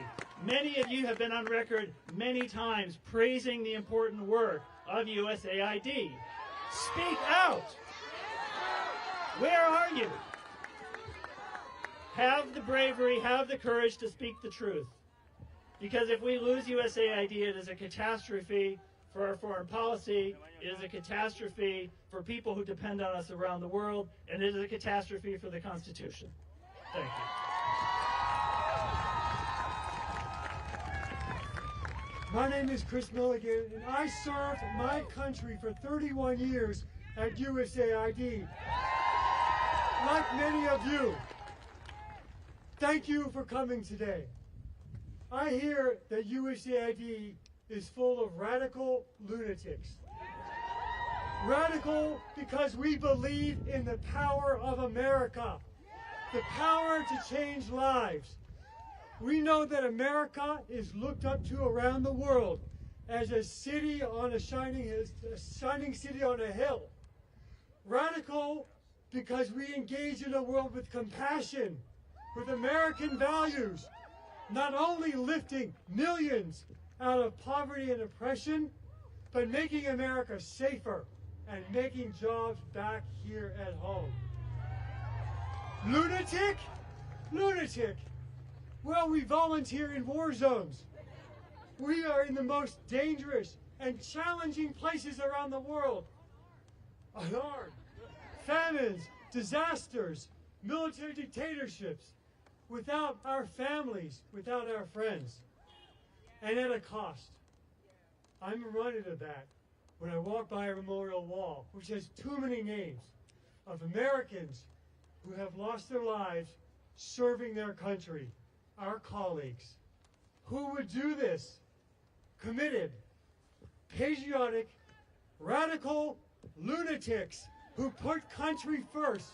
Many of you have been on record many times praising the important work of USAID. Speak out. Where are you? Have the bravery, have the courage to speak the truth. Because if we lose USAID, it is a catastrophe for our foreign policy, it is a catastrophe for people who depend on us around the world, and it is a catastrophe for the Constitution. Thank you. My name is Chris Milligan, and I served my country for 31 years at USAID. Like many of you, thank you for coming today. I hear that USAID is full of radical lunatics. Radical because we believe in the power of America, the power to change lives. We know that America is looked up to around the world as a city on a shining city on a hill. Radical because we engage in a world with compassion, with American values, not only lifting millions out of poverty and oppression, but making America safer and making jobs back here at home. Lunatic? Lunatic. Well, we volunteer in war zones. We are in the most dangerous and challenging places around the world. Unarmed. Famines, disasters, military dictatorships, without our families, without our friends, and at a cost. I'm reminded of that when I walk by a memorial wall, which has too many names of Americans who have lost their lives serving their country, our colleagues. Who would do this? Committed, patriotic, radical lunatics who put country first.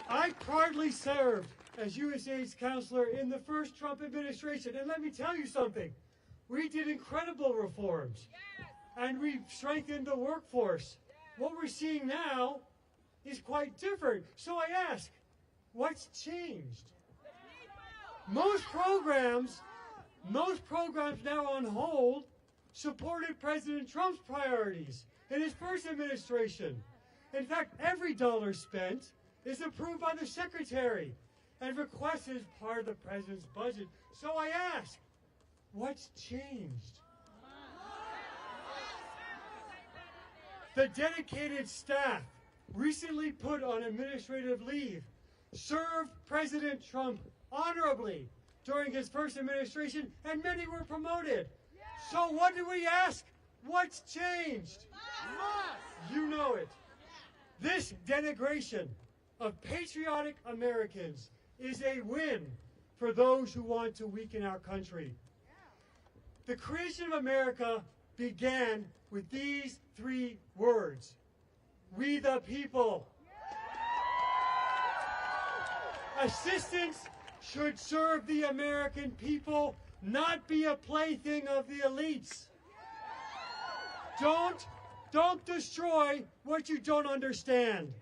I proudly served as USAID's counselor in the first Trump administration, and let me tell you something. We did incredible reforms, and we strengthened the workforce. What we're seeing now is quite different. So I ask, what's changed? Most programs now on hold supported President Trump's priorities in his first administration. In fact, every dollar spent is approved by the Secretary and requested as part of the President's budget. So I ask, what's changed? The dedicated staff recently put on administrative leave served President Trump honorably during his first administration, and many were promoted. So what do we ask? What's changed? You know it. This denigration of patriotic Americans is a win for those who want to weaken our country. The creation of America began with these three words: we the people. Assistance should serve the American people, not be a plaything of the elites. Don't destroy what you don't understand.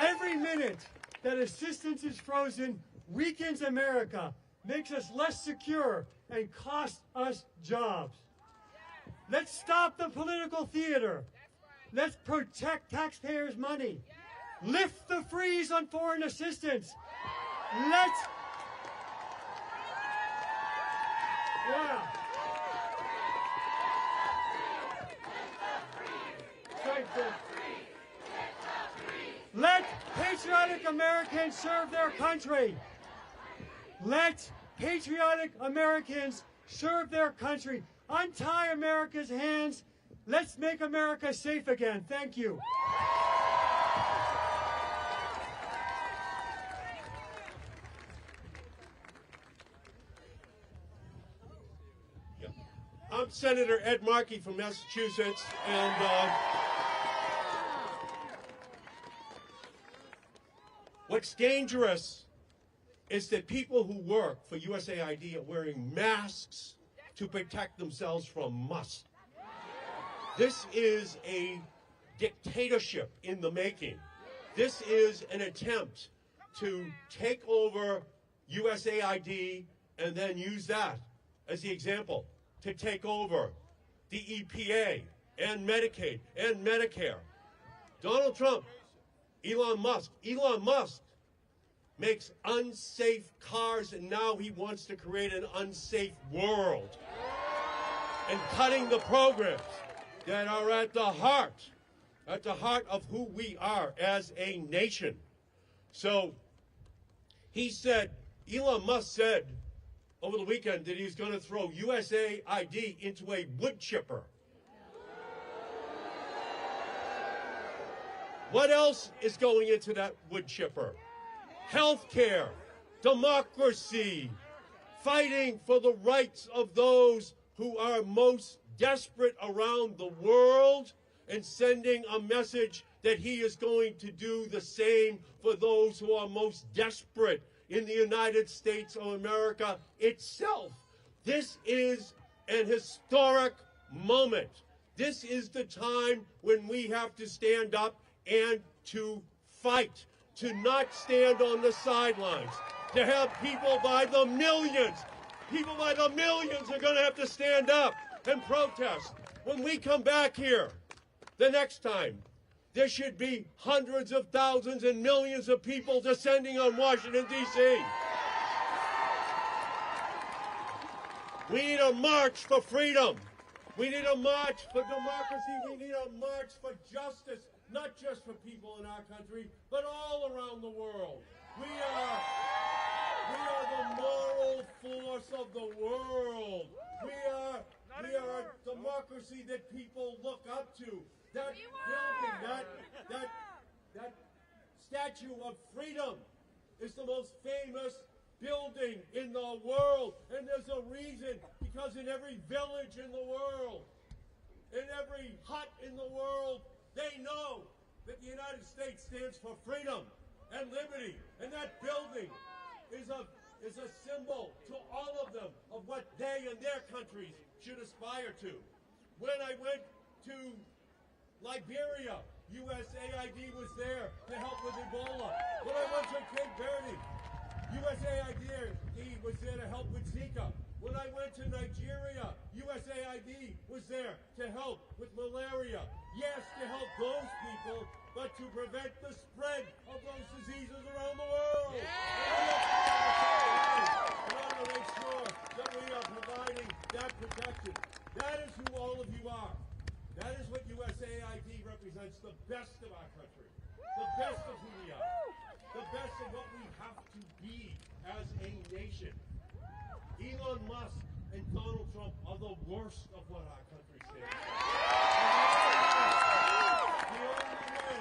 Every minute that assistance is frozen weakens America, makes us less secure, and costs us jobs. Let's stop the political theater. Let's protect taxpayers' money. Lift the freeze on foreign assistance. Let's... Yeah. Let patriotic Americans serve their country. Let patriotic Americans serve their country. Untie America's hands. Let's make America safe again. Thank you. I'm Senator Ed Markey from Massachusetts, and what's dangerous is that people who work for USAID are wearing masks to protect themselves from us. This is a dictatorship in the making. This is an attempt to take over USAID and then use that as the example to take over the EPA and Medicaid and Medicare. Donald Trump, Elon Musk makes unsafe cars, and now he wants to create an unsafe world. And cutting the programs that are at the heart of who we are as a nation. So he said, Elon Musk said over the weekend that he's going to throw USAID into a wood chipper. What else is going into that wood chipper? Healthcare, democracy, fighting for the rights of those who are most desperate around the world, and sending a message that he is going to do the same for those who are most desperate in the United States of America itself. This is an historic moment. This is the time when we have to stand up and to fight, to not stand on the sidelines, to have people by the millions are going to have to stand up and protest. When we come back here the next time, there should be hundreds of thousands and millions of people descending on Washington, D.C. We need a march for freedom. We need a march for democracy. We need a march for justice, not just for people in our country, but all around the world. We are the moral force of the world. We are a democracy that people look up to. That building, that Statue of Freedom is the most famous building in the world. And there's a reason, because in every village in the world, in every hut in the world, they know that the United States stands for freedom and liberty. And that building is a symbol to all of them of what they and their countries should aspire to. When I went to Liberia, USAID was there to help with Ebola. When I went to Cape Verde, USAID was there to help with Zika. When I went to Nigeria, USAID was there to help with malaria. Yes, to help those people, but to prevent the spread of those diseases around the world. We want to make sure that we are providing that protection. That is who all of you are. That is what USAID represents, the best of our country, the best of who we are, the best of what we have to be as a nation. Elon Musk and Donald Trump are the worst of what our country stands for. The only way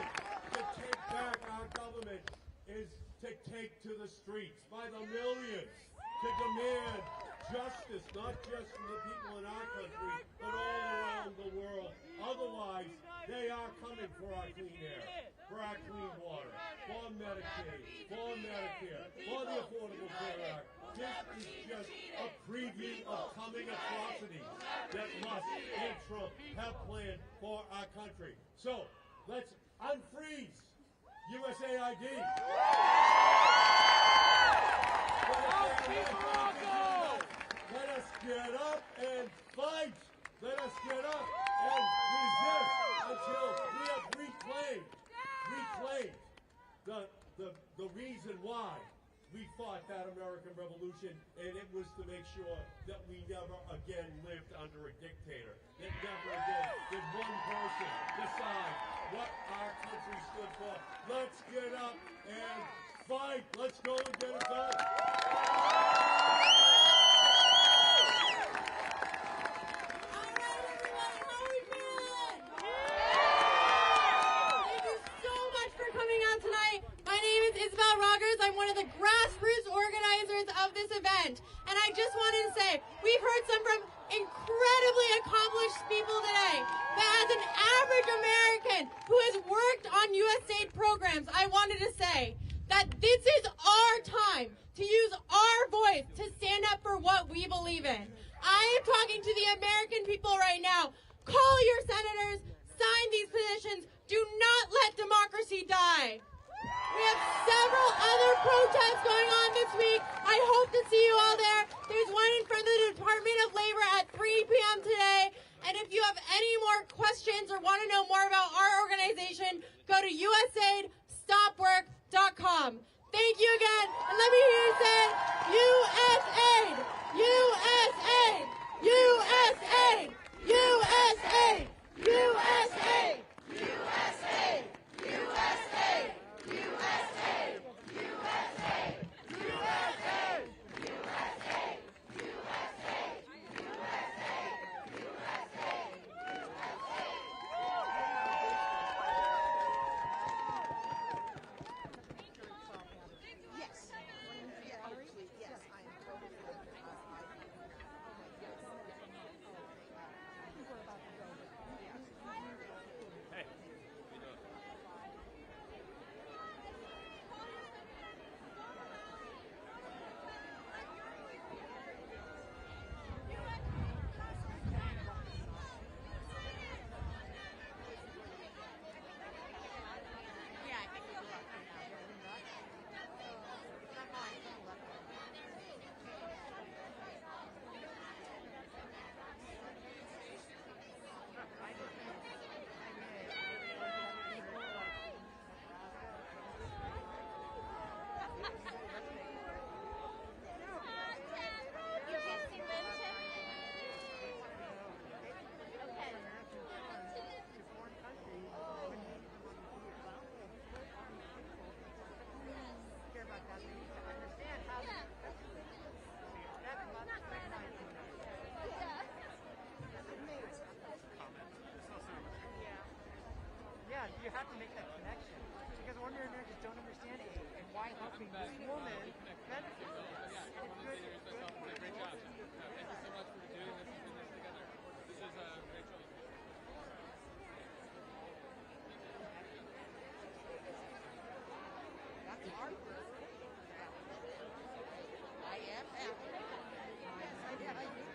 to take back our government is to take to the streets by the millions to demand justice, not just for the people in our country, but all around the world. Otherwise, they are coming for our clean air, for our clean water, for Medicaid, for Medicare, for the Affordable Care Act. This is just a preview of coming atrocities that Musk and Trump have planned for our country. So, let's unfreeze USAID. Let us get up and fight. Let us get up and resist until we have reclaimed the reason why we fought that American Revolution, and it was to make sure that we never again lived under a dictator, that never again did one person decide what our country stood for. Let's get up and fight. Let's go and get it done. I'm one of the grassroots organizers of this event, and I just wanted to say we've heard some from incredibly accomplished people today, but as an average American who has worked on USAID programs, I wanted to say that this is our time to use our voice to stand up for what we believe in. I am talking to the American people right now. Call your senators, sign these petitions. Do not let democracy die. We have several other protests going on this week. I hope to see you all there. There's one in front of the Department of Labor at 3 p.m. today. And if you have any more questions or want to know more about our organization, go to usaidstopwork.com. Thank you again. And let me hear you say, USAID! USAID! USAID! USAID! USAID! USAID! USAID! You have to make that connection because ordinary Americans don't understand it and why helping this woman benefits from this. And it's good. Great job. Thank you so much for doing this and putting this together. This is a great choice. That's hard. I am happy. Yes, I did. I did.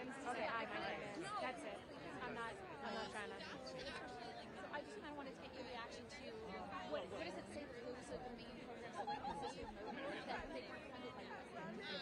friends to say hi, my name is. That's it. I'm not trying to. So I just kind of wanted to get your reaction to what does it say the purpose of the main programs of like the system that